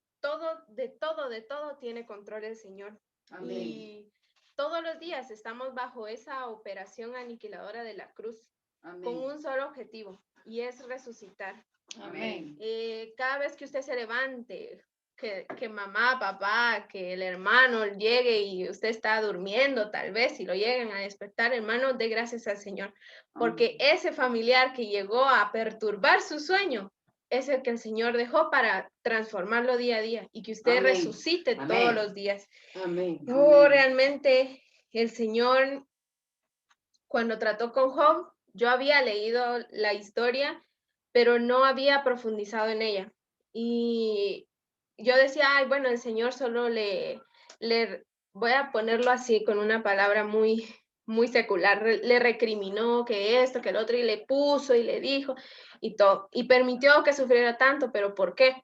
de todo tiene control el Señor. Amén. Y todos los días estamos bajo esa operación aniquiladora de la cruz, Amén. con un solo objetivo, y es resucitar. Amén. Cada vez que usted se levante, que mamá, papá, que el hermano llegue y usted está durmiendo, tal vez, si lo lleguen a despertar, hermano, dé gracias al Señor, porque ese familiar que llegó a perturbar su sueño es el que el Señor dejó para transformarlo día a día y que usted Amén. resucite Amén. todos los días. Amén. Oh, realmente el Señor, cuando trató con Job, yo había leído la historia, pero no había profundizado en ella. Y yo decía, ay, bueno, el Señor solo le voy a ponerlo así con una palabra muy, muy secular, le recriminó que esto, que el otro, y le puso y le dijo y todo, y permitió que sufriera tanto, pero ¿por qué?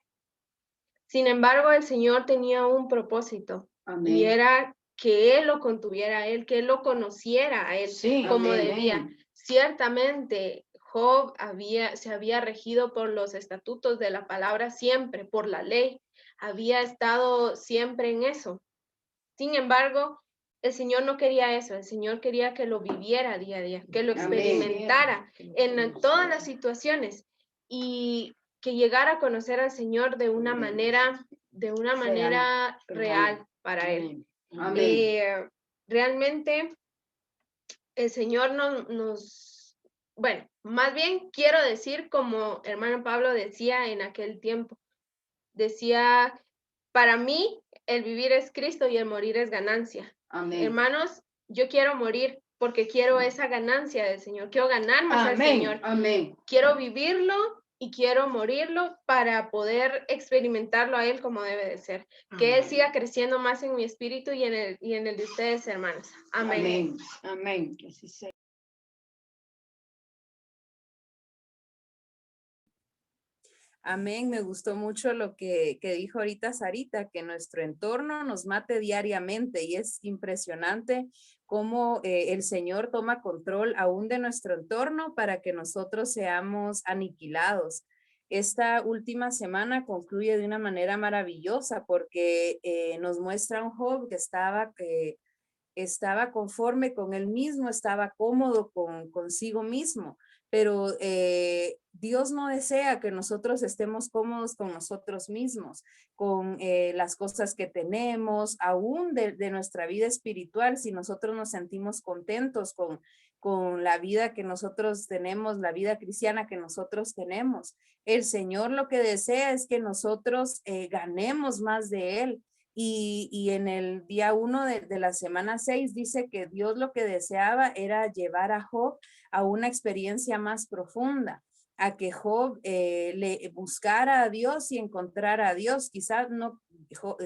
Sin embargo, el Señor tenía un propósito. Amén. Y era que Él lo contuviera a Él, que Él lo conociera a Él Sí, como amén. debía. Ciertamente, Job se había regido por los estatutos de la palabra siempre, por la ley. Había estado siempre en eso. Sin embargo, el Señor no quería eso. El Señor quería que lo viviera día a día, que lo Amén. experimentara en todas las situaciones y que llegara a conocer al Señor de una manera real para Él. Amén. Realmente el Señor bueno, más bien quiero decir como hermano Pablo decía en aquel tiempo, decía, para mí el vivir es Cristo y el morir es ganancia. Amén. Hermanos, yo quiero morir porque quiero esa ganancia del Señor, quiero ganar más al Amén. Señor, Amén. quiero vivirlo y quiero morirlo para poder experimentarlo a Él como debe de ser. Que Él siga creciendo más en mi espíritu y en el de ustedes, hermanos. Amén. Amén. Amén. Que así sea. Amén, me gustó mucho lo que dijo ahorita Sarita, que nuestro entorno nos mate diariamente y es impresionante cómo el Señor toma control aún de nuestro entorno para que nosotros seamos aniquilados. Esta última semana concluye de una manera maravillosa porque nos muestra un Job que estaba conforme con él mismo, estaba cómodo consigo mismo, pero Dios no desea que nosotros estemos cómodos con nosotros mismos, con las cosas que tenemos, aún de nuestra vida espiritual, si nosotros nos sentimos contentos con la vida que nosotros tenemos, la vida cristiana que nosotros tenemos. El Señor lo que desea es que nosotros ganemos más de Él. Y en el día 1 de la semana 6 dice que Dios lo que deseaba era llevar a Job a una experiencia más profunda, a que Job le buscara a Dios y encontrara a Dios. Quizás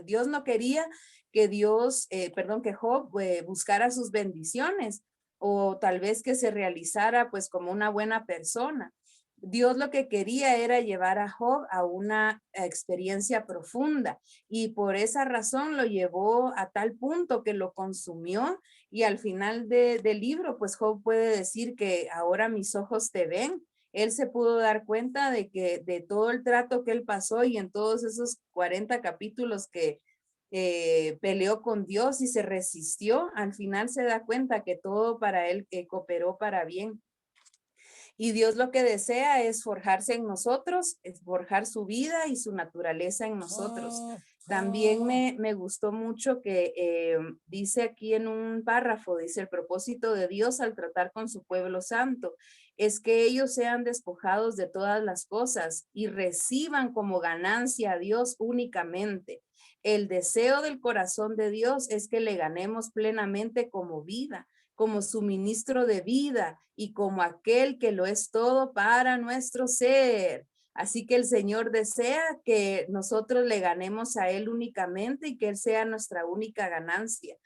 Dios no quería que que Job buscara sus bendiciones o tal vez que se realizara pues como una buena persona. Dios lo que quería era llevar a Job a una experiencia profunda y por esa razón lo llevó a tal punto que lo consumió y al final del libro pues Job puede decir que ahora mis ojos te ven. Él se pudo dar cuenta de que de todo el trato que él pasó y en todos esos 40 capítulos que peleó con Dios y se resistió, al final se da cuenta que todo para él cooperó para bien. Y Dios lo que desea es forjarse en nosotros, es forjar su vida y su naturaleza en nosotros. También me gustó mucho que dice aquí en un párrafo, dice el propósito de Dios al tratar con su pueblo santo es que ellos sean despojados de todas las cosas y reciban como ganancia a Dios únicamente. El deseo del corazón de Dios es que le ganemos plenamente como vida, como suministro de vida y como aquel que lo es todo para nuestro ser. Así que el Señor desea que nosotros le ganemos a Él únicamente y que Él sea nuestra única ganancia.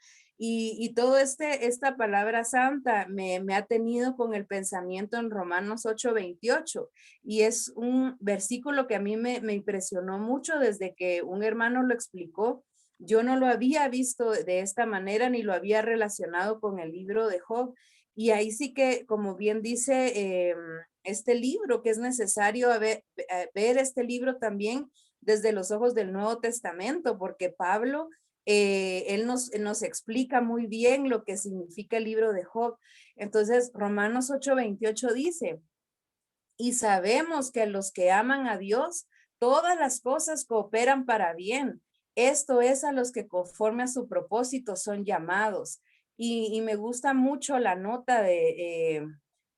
Y todo esta palabra santa me ha tenido con el pensamiento en Romanos 8:28, y es un versículo que a mí me impresionó mucho desde que un hermano lo explicó. Yo no lo había visto de esta manera ni lo había relacionado con el libro de Job. Y ahí sí que, como bien dice este libro, que es necesario ver este libro también desde los ojos del Nuevo Testamento, porque Pablo, él nos explica muy bien lo que significa el libro de Job. Entonces, Romanos 8:28 dice, y sabemos que a los que aman a Dios, todas las cosas cooperan para bien. Esto es a los que conforme a su propósito son llamados. Y me gusta mucho la nota de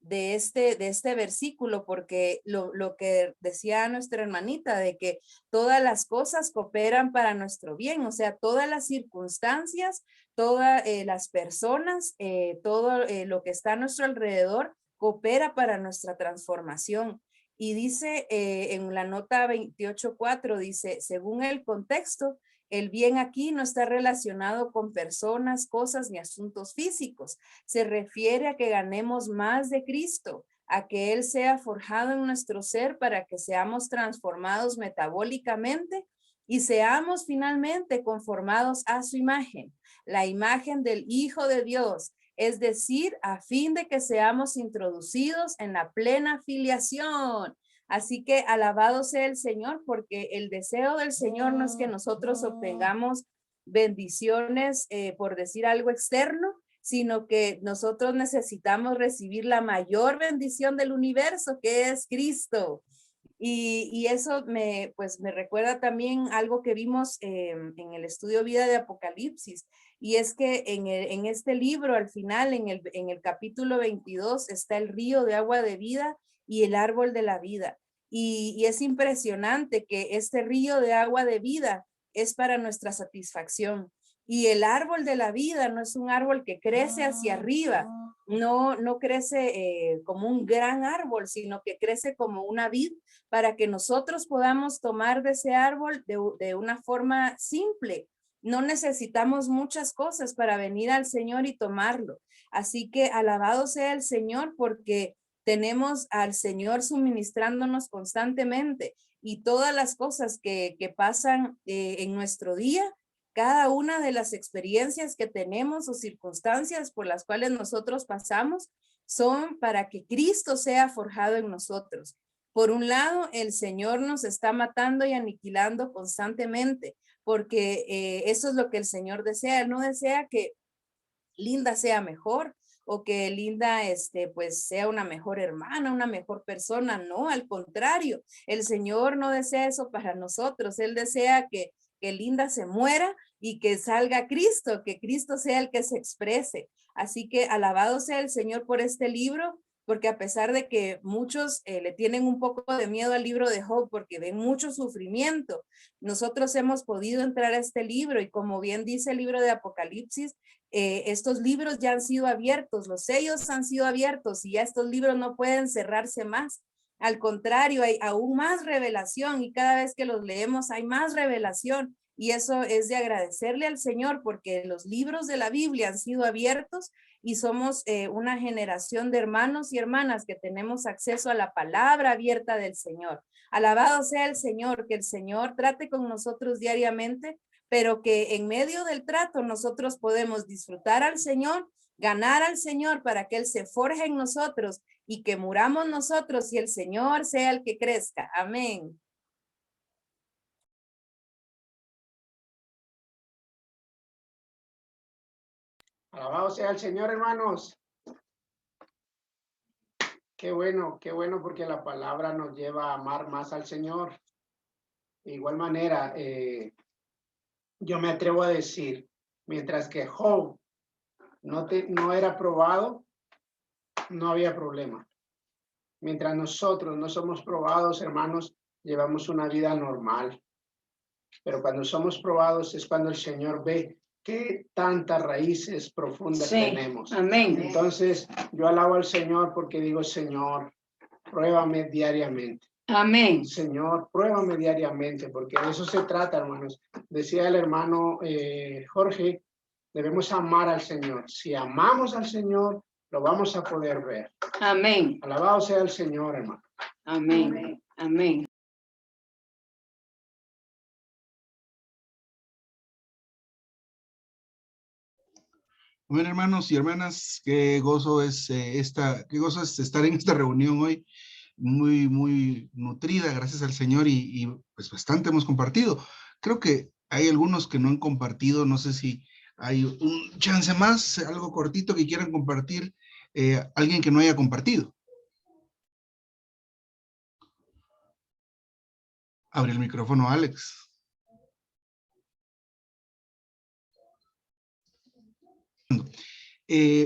este versículo, porque lo que decía nuestra hermanita, de que todas las cosas cooperan para nuestro bien, o sea, todas las circunstancias, todas las personas, todo lo que está a nuestro alrededor coopera para nuestra transformación. Y dice en la nota 28:4, dice, según el contexto, el bien aquí no está relacionado con personas, cosas ni asuntos físicos. Se refiere a que ganemos más de Cristo, a que Él sea forjado en nuestro ser para que seamos transformados metabólicamente y seamos finalmente conformados a su imagen, la imagen del Hijo de Dios, es decir, a fin de que seamos introducidos en la plena filiación. Así que alabado sea el Señor, porque el deseo del Señor no es que nosotros obtengamos bendiciones, por decir algo externo, sino que nosotros necesitamos recibir la mayor bendición del universo, que es Cristo. Y eso me recuerda también algo que vimos en el estudio Vida de Apocalipsis, y es que en este libro, al final, en el capítulo 22, está el río de agua de vida y el árbol de la vida. Y es impresionante que este río de agua de vida es para nuestra satisfacción. Y el árbol de la vida no es un árbol que crece hacia arriba, no crece como un gran árbol, sino que crece como una vid para que nosotros podamos tomar de ese árbol de una forma simple. No necesitamos muchas cosas para venir al Señor y tomarlo. Así que alabado sea el Señor, porque tenemos al Señor suministrándonos constantemente, y todas las cosas que pasan en nuestro día, cada una de las experiencias que tenemos o circunstancias por las cuales nosotros pasamos, son para que Cristo sea forjado en nosotros. Por un lado, el Señor nos está matando y aniquilando constantemente, porque eso es lo que el Señor desea. Él no desea que Linda sea mejor, o que Linda pues sea una mejor hermana, una mejor persona. No, al contrario, el Señor no desea eso para nosotros. Él desea que Linda se muera y que salga Cristo, que Cristo sea el que se exprese. Así que alabado sea el Señor por este libro, porque a pesar de que muchos le tienen un poco de miedo al libro de Job porque ven mucho sufrimiento, nosotros hemos podido entrar a este libro, y como bien dice el libro de Apocalipsis, estos libros ya han sido abiertos, los sellos han sido abiertos, y ya estos libros no pueden cerrarse más. Al contrario, hay aún más revelación, y cada vez que los leemos hay más revelación, y eso es de agradecerle al Señor, porque los libros de la Biblia han sido abiertos y somos una generación de hermanos y hermanas que tenemos acceso a la palabra abierta del Señor. Alabado sea el Señor, que el Señor trate con nosotros diariamente, pero que en medio del trato nosotros podemos disfrutar al Señor, ganar al Señor para que Él se forje en nosotros y que muramos nosotros y el Señor sea el que crezca. Amén. Alabado sea el Señor, hermanos. Qué bueno, porque la palabra nos lleva a amar más al Señor. De igual manera, yo me atrevo a decir, mientras que Job no era probado, no había problema. Mientras nosotros no somos probados, hermanos, llevamos una vida normal. Pero cuando somos probados es cuando el Señor ve qué tantas raíces profundas tenemos. Amén. Entonces, yo alabo al Señor porque digo, Señor, pruébame diariamente. Amén. Señor, pruébame diariamente, porque de eso se trata, hermanos. Decía el hermano Jorge Debemos amar al Señor. Si amamos al Señor, lo vamos a poder ver. Amén. Alabado sea el Señor, hermano. Amén. Amén. Bueno, hermanos y hermanas, qué gozo es estar en esta reunión hoy, muy nutrida, gracias al Señor, y pues bastante hemos compartido. Creo que hay algunos que no han compartido, no sé si hay un chance más, algo cortito que quieran compartir, alguien que no haya compartido. Abre el micrófono, Alex.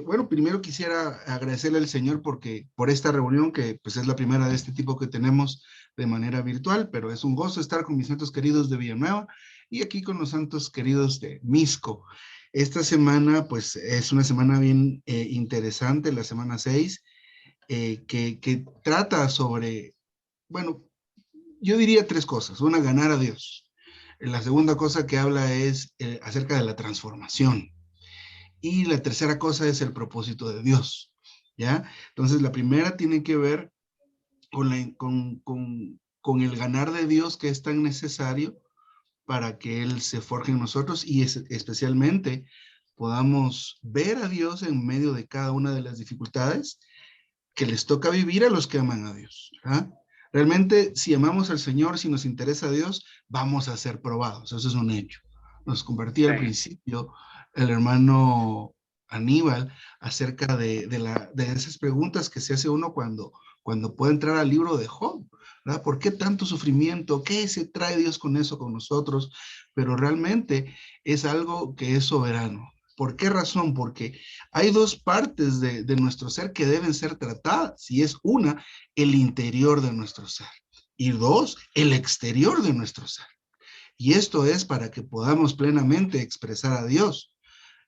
Bueno, primero quisiera agradecerle al Señor por esta reunión, que pues es la primera de este tipo que tenemos de manera virtual, pero es un gozo estar con mis santos queridos de Villanueva y aquí con los santos queridos de Misco. Esta semana pues es una semana bien interesante, la semana 6, que trata sobre, bueno, yo diría 3 cosas. Una, ganar a Dios. La segunda cosa que habla es acerca de la transformación. Y la tercera cosa es el propósito de Dios, ¿ya? Entonces, la primera tiene que ver con el ganar de Dios, que es tan necesario para que Él se forje en nosotros y especialmente podamos ver a Dios en medio de cada una de las dificultades que les toca vivir a los que aman a Dios, ¿verdad? Realmente, si amamos al Señor, si nos interesa a Dios, vamos a ser probados. Eso es un hecho. Nos compartía al principio el hermano Aníbal acerca de esas preguntas que se hace uno cuando puede entrar al libro de Job, ¿verdad? ¿Por qué tanto sufrimiento? ¿Qué se trae Dios con eso, con nosotros? Pero realmente es algo que es soberano. ¿Por qué razón? Porque hay 2 partes de nuestro ser que deben ser tratadas, y es una, el interior de nuestro ser, y 2, el exterior de nuestro ser. Y esto es para que podamos plenamente expresar a Dios.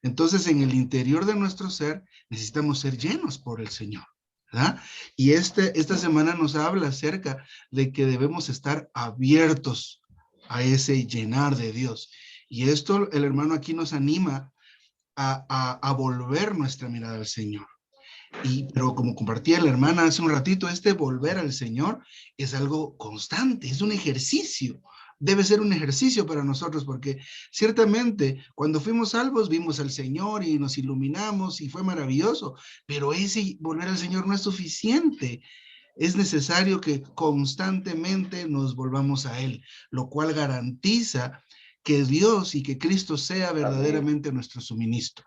Entonces, en el interior de nuestro ser necesitamos ser llenos por el Señor, ¿verdad? Y esta semana nos habla acerca de que debemos estar abiertos a ese llenar de Dios. Y esto el hermano aquí nos anima a volver nuestra mirada al Señor. Pero como compartía la hermana hace un ratito, este volver al Señor es algo constante, es un ejercicio. Debe ser un ejercicio para nosotros, porque ciertamente cuando fuimos salvos vimos al Señor y nos iluminamos y fue maravilloso, pero ese volver al Señor no es suficiente. Es necesario que constantemente nos volvamos a Él, lo cual garantiza que Dios y que Cristo sea verdaderamente nuestro suministro.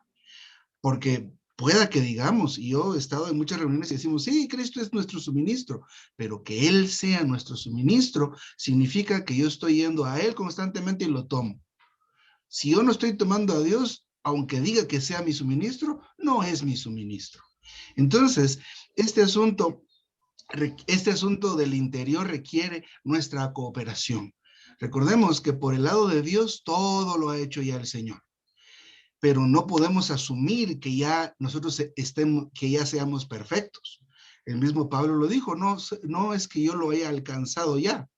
Porque pueda que digamos, y yo he estado en muchas reuniones y decimos, sí, Cristo es nuestro suministro, pero que Él sea nuestro suministro significa que yo estoy yendo a Él constantemente y lo tomo. Si yo no estoy tomando a Dios, aunque diga que sea mi suministro, no es mi suministro. Entonces, este asunto del interior requiere nuestra cooperación. Recordemos que por el lado de Dios todo lo ha hecho ya el Señor. Pero no podemos asumir que ya nosotros que ya seamos perfectos. El mismo Pablo lo dijo, no es que yo lo haya alcanzado ya,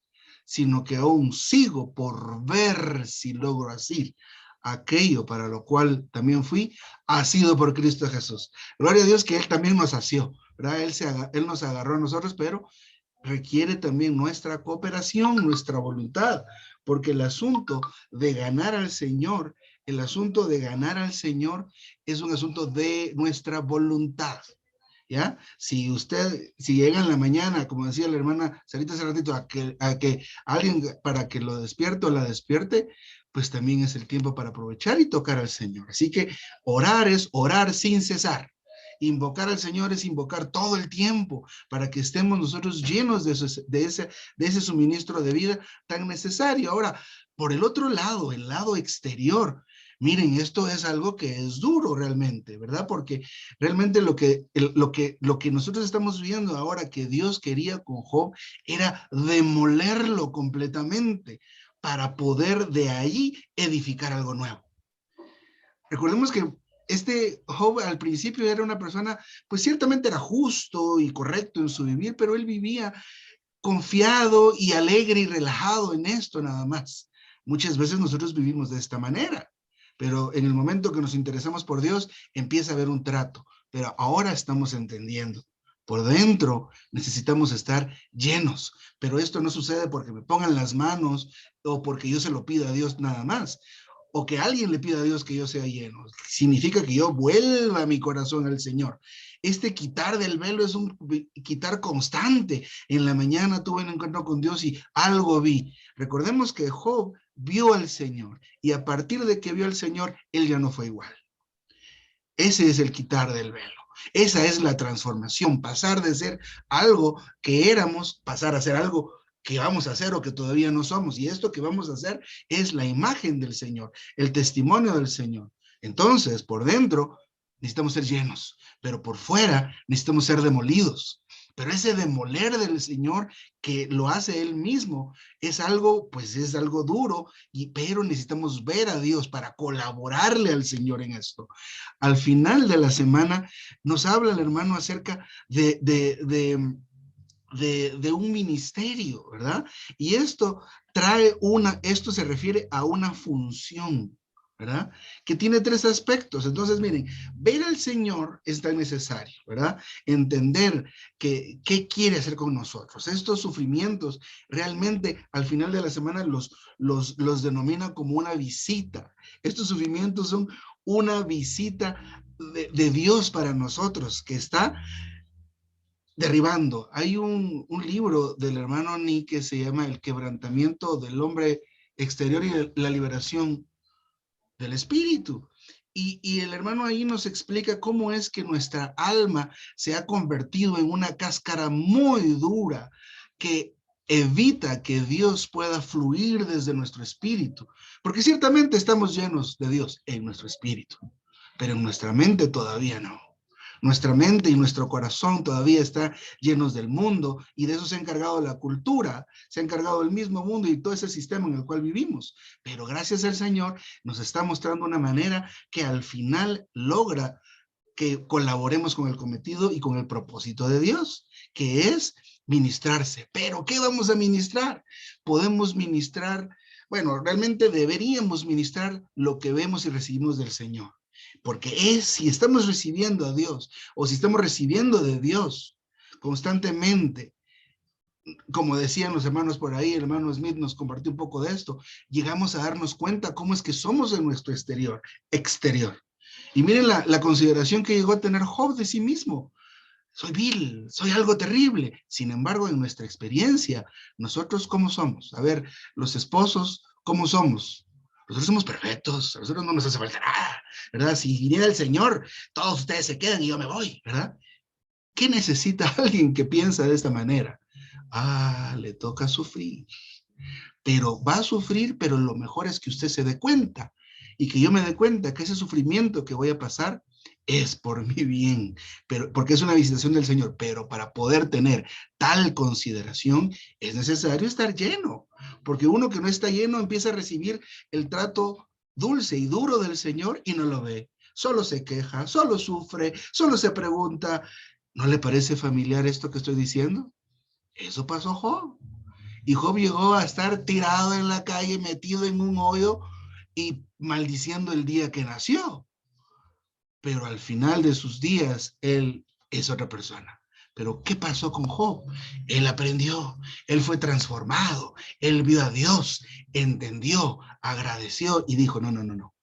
sino que aún sigo por ver si logro así aquello para lo cual también fui asido por Cristo Jesús. Gloria a Dios que Él también nos asió, ¿verdad? Él nos agarró a nosotros, pero requiere también nuestra cooperación, nuestra voluntad, porque el asunto de ganar al Señor es un asunto de nuestra voluntad, ¿ya? Si llega en la mañana, como decía la hermana Sarita hace ratito, a que alguien para que lo despierte o la despierte, pues también es el tiempo para aprovechar y tocar al Señor. Así que orar es orar sin cesar. Invocar al Señor es invocar todo el tiempo para que estemos nosotros llenos de ese suministro de vida tan necesario. Ahora, por el otro lado, el lado exterior, miren, esto es algo que es duro realmente, ¿verdad? Porque realmente lo que nosotros estamos viendo ahora que Dios quería con Job era demolerlo completamente para poder de ahí edificar algo nuevo. Recordemos que Job al principio era una persona, pues ciertamente era justo y correcto en su vivir, pero él vivía confiado y alegre y relajado en esto nada más. Muchas veces nosotros vivimos de esta manera. pero en el momento que nos interesamos por Dios, empieza a haber un trato, pero ahora estamos entendiendo. Por dentro necesitamos estar llenos, pero esto no sucede porque me pongan las manos o porque yo se lo pido a Dios nada más, o que alguien le pida a Dios que yo sea lleno. Significa que yo vuelva mi corazón al Señor. Este quitar del velo es un quitar constante. En la mañana tuve un encuentro con Dios y algo vi. Recordemos que Job vio al Señor y a partir de que vio al Señor, él ya no fue igual. Ese es el quitar del velo. Esa es la transformación, pasar de ser algo que éramos, pasar a ser algo que vamos a hacer o que todavía no somos. Y esto que vamos a hacer es la imagen del Señor, el testimonio del Señor. Entonces, por dentro necesitamos ser llenos, pero por fuera necesitamos ser demolidos. Pero ese demoler del Señor que lo hace Él mismo es algo, pues es algo duro, pero necesitamos ver a Dios para colaborarle al Señor en esto. Al final de la semana nos habla el hermano acerca de un ministerio, ¿verdad? Y esto esto se refiere a una función, ¿verdad? Que tiene 3 aspectos. Entonces, miren, ver al Señor es tan necesario, ¿verdad? Entender qué quiere hacer con nosotros. Estos sufrimientos realmente al final de la semana los denomina como una visita. Estos sufrimientos son una visita de Dios para nosotros que está derribando. Hay un libro del hermano Nick que se llama El quebrantamiento del hombre exterior y la liberación del espíritu. Y el hermano ahí nos explica cómo es que nuestra alma se ha convertido en una cáscara muy dura que evita que Dios pueda fluir desde nuestro espíritu. Porque ciertamente estamos llenos de Dios en nuestro espíritu, pero en nuestra mente todavía no. Nuestra mente y nuestro corazón todavía están llenos del mundo y de eso se ha encargado la cultura, se ha encargado el mismo mundo y todo ese sistema en el cual vivimos. Pero gracias al Señor nos está mostrando una manera que al final logra que colaboremos con el cometido y con el propósito de Dios, que es ministrarse. ¿Pero qué vamos a ministrar? Podemos ministrar, bueno, realmente deberíamos ministrar lo que vemos y recibimos del Señor. Porque si estamos recibiendo a Dios o si estamos recibiendo de Dios constantemente, como decían los hermanos por ahí, el hermano Smith nos compartió un poco de esto, llegamos a darnos cuenta cómo es que somos en nuestro exterior. Y miren la consideración que llegó a tener Job de sí mismo. Soy vil, soy algo terrible. Sin embargo, en nuestra experiencia, nosotros ¿cómo somos? A ver, los esposos, ¿cómo somos? Nosotros somos perfectos, a nosotros no nos hace falta nada, ¿verdad? Si viniera el Señor, todos ustedes se quedan y yo me voy, ¿verdad? ¿Qué necesita alguien que piensa de esta manera? Le toca sufrir. Pero va a sufrir, pero lo mejor es que usted se dé cuenta y que yo me dé cuenta que ese sufrimiento que voy a pasar es por mi bien, porque es una visitación del Señor, pero para poder tener tal consideración es necesario estar lleno, porque uno que no está lleno empieza a recibir el trato dulce y duro del Señor y no lo ve, solo se queja, solo sufre, solo se pregunta. ¿No le parece familiar esto que estoy diciendo? Eso pasó a Job, y Job llegó a estar tirado en la calle, metido en un hoyo y maldiciendo el día que nació. Pero al final de sus días, él es otra persona. Pero ¿qué pasó con Job? Él aprendió, él fue transformado, él vio a Dios, entendió, agradeció y dijo, no.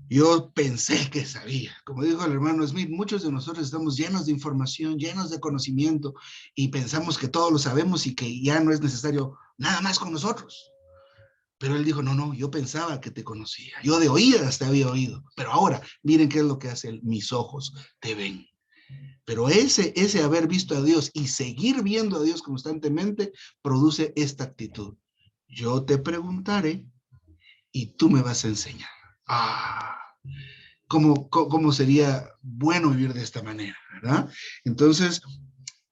Yo pensé que sabía. Como dijo el hermano Smith, muchos de nosotros estamos llenos de información, llenos de conocimiento y pensamos que todo lo sabemos y que ya no es necesario nada más con nosotros. Pero él dijo, no, yo pensaba que te conocía. Yo de oídas te había oído. Pero ahora, miren qué es lo que hace él. Mis ojos te ven. Pero ese haber visto a Dios y seguir viendo a Dios constantemente produce esta actitud. Yo te preguntaré y tú me vas a enseñar. ¿Cómo sería bueno vivir de esta manera, ¿verdad? Entonces,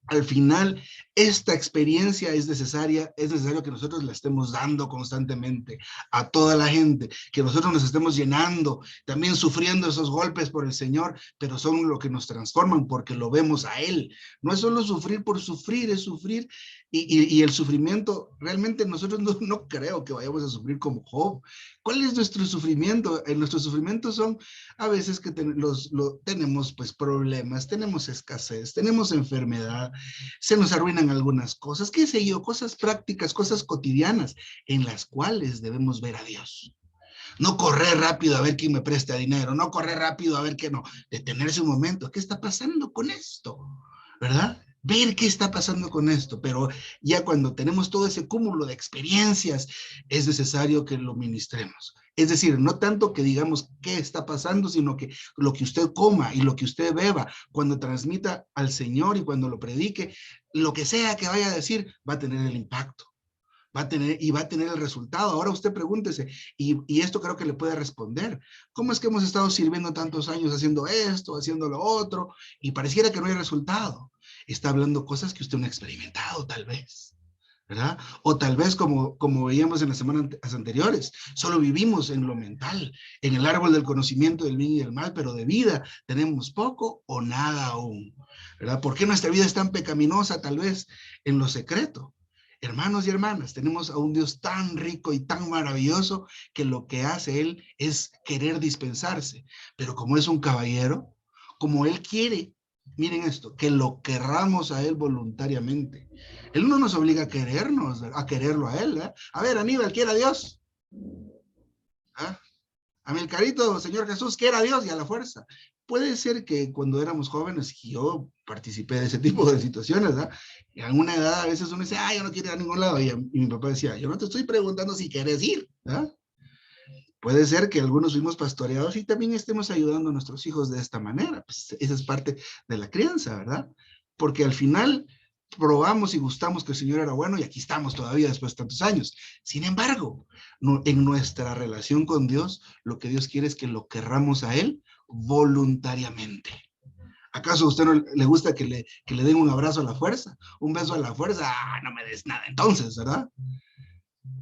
al final, esta experiencia es necesario que nosotros la estemos dando constantemente a toda la gente, que nosotros nos estemos llenando, también sufriendo esos golpes por el Señor, pero son lo que nos transforman porque lo vemos a Él. No es solo sufrir por sufrir, es sufrir y el sufrimiento, realmente nosotros no creo que vayamos a sufrir como Job. ¿Cuál es nuestro sufrimiento? Nuestros sufrimientos son a veces que tenemos pues problemas, tenemos escasez, tenemos enfermedad, se nos arruinan algunas cosas, qué sé yo, cosas prácticas, cosas cotidianas en las cuales debemos ver a Dios. No correr rápido a ver quién me presta dinero, no correr rápido a ver qué no, detenerse un momento, ¿qué está pasando con esto? ¿Verdad? Ver qué está pasando con esto, pero ya cuando tenemos todo ese cúmulo de experiencias, es necesario que lo ministremos. Es decir, no tanto que digamos qué está pasando, sino que lo que usted coma y lo que usted beba, cuando transmita al Señor y cuando lo predique, lo que sea que vaya a decir, va a tener el impacto. Va a tener el resultado. Ahora usted pregúntese, y esto creo que le puede responder, ¿cómo es que hemos estado sirviendo tantos años haciendo esto, haciendo lo otro, y pareciera que no hay resultado? Está hablando cosas que usted no ha experimentado, tal vez, ¿verdad? O tal vez como veíamos en las semanas anteriores, solo vivimos en lo mental, en el árbol del conocimiento del bien y del mal, pero de vida tenemos poco o nada aún, ¿verdad? ¿Por qué nuestra vida es tan pecaminosa, tal vez, en lo secreto? Hermanos y hermanas, tenemos a un Dios tan rico y tan maravilloso que lo que hace Él es querer dispensarse. Pero como es un caballero, como Él quiere, miren esto, que lo querramos a Él voluntariamente. Él no nos obliga a querernos, a quererlo a Él. ¿Eh? A ver, Aníbal, quiera a Dios. ¿Ah? Amilcarito, Señor Jesús, quiera a Dios y a la fuerza. Puede ser que cuando éramos jóvenes, yo participé de ese tipo de situaciones, ¿verdad? Y a una edad a veces uno dice, yo no quiero ir a ningún lado. Y mi papá decía, yo no te estoy preguntando si quieres ir, ¿verdad? Puede ser que algunos fuimos pastoreados y también estemos ayudando a nuestros hijos de esta manera. Pues esa es parte de la crianza, ¿verdad? Porque al final probamos y gustamos que el Señor era bueno y aquí estamos todavía después de tantos años. Sin embargo, en nuestra relación con Dios, lo que Dios quiere es que lo querramos a Él voluntariamente. ¿Acaso a usted no le gusta que le den un abrazo a la fuerza? Un beso a la fuerza, no me des nada entonces, ¿verdad?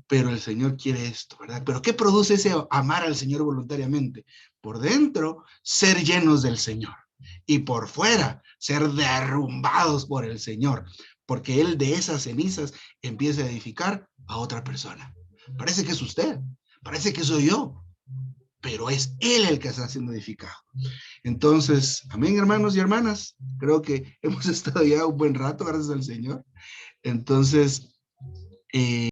Pero el Señor quiere esto, ¿verdad? ¿Pero qué produce ese amar al Señor voluntariamente? Por dentro, ser llenos del Señor. Y por fuera, ser derrumbados por el Señor. Porque Él de esas cenizas empieza a edificar a otra persona. Parece que es usted, parece que soy yo, pero es Él el que está siendo edificado. Entonces, amén, hermanos y hermanas. Creo que hemos estado ya un buen rato, gracias al Señor. Entonces,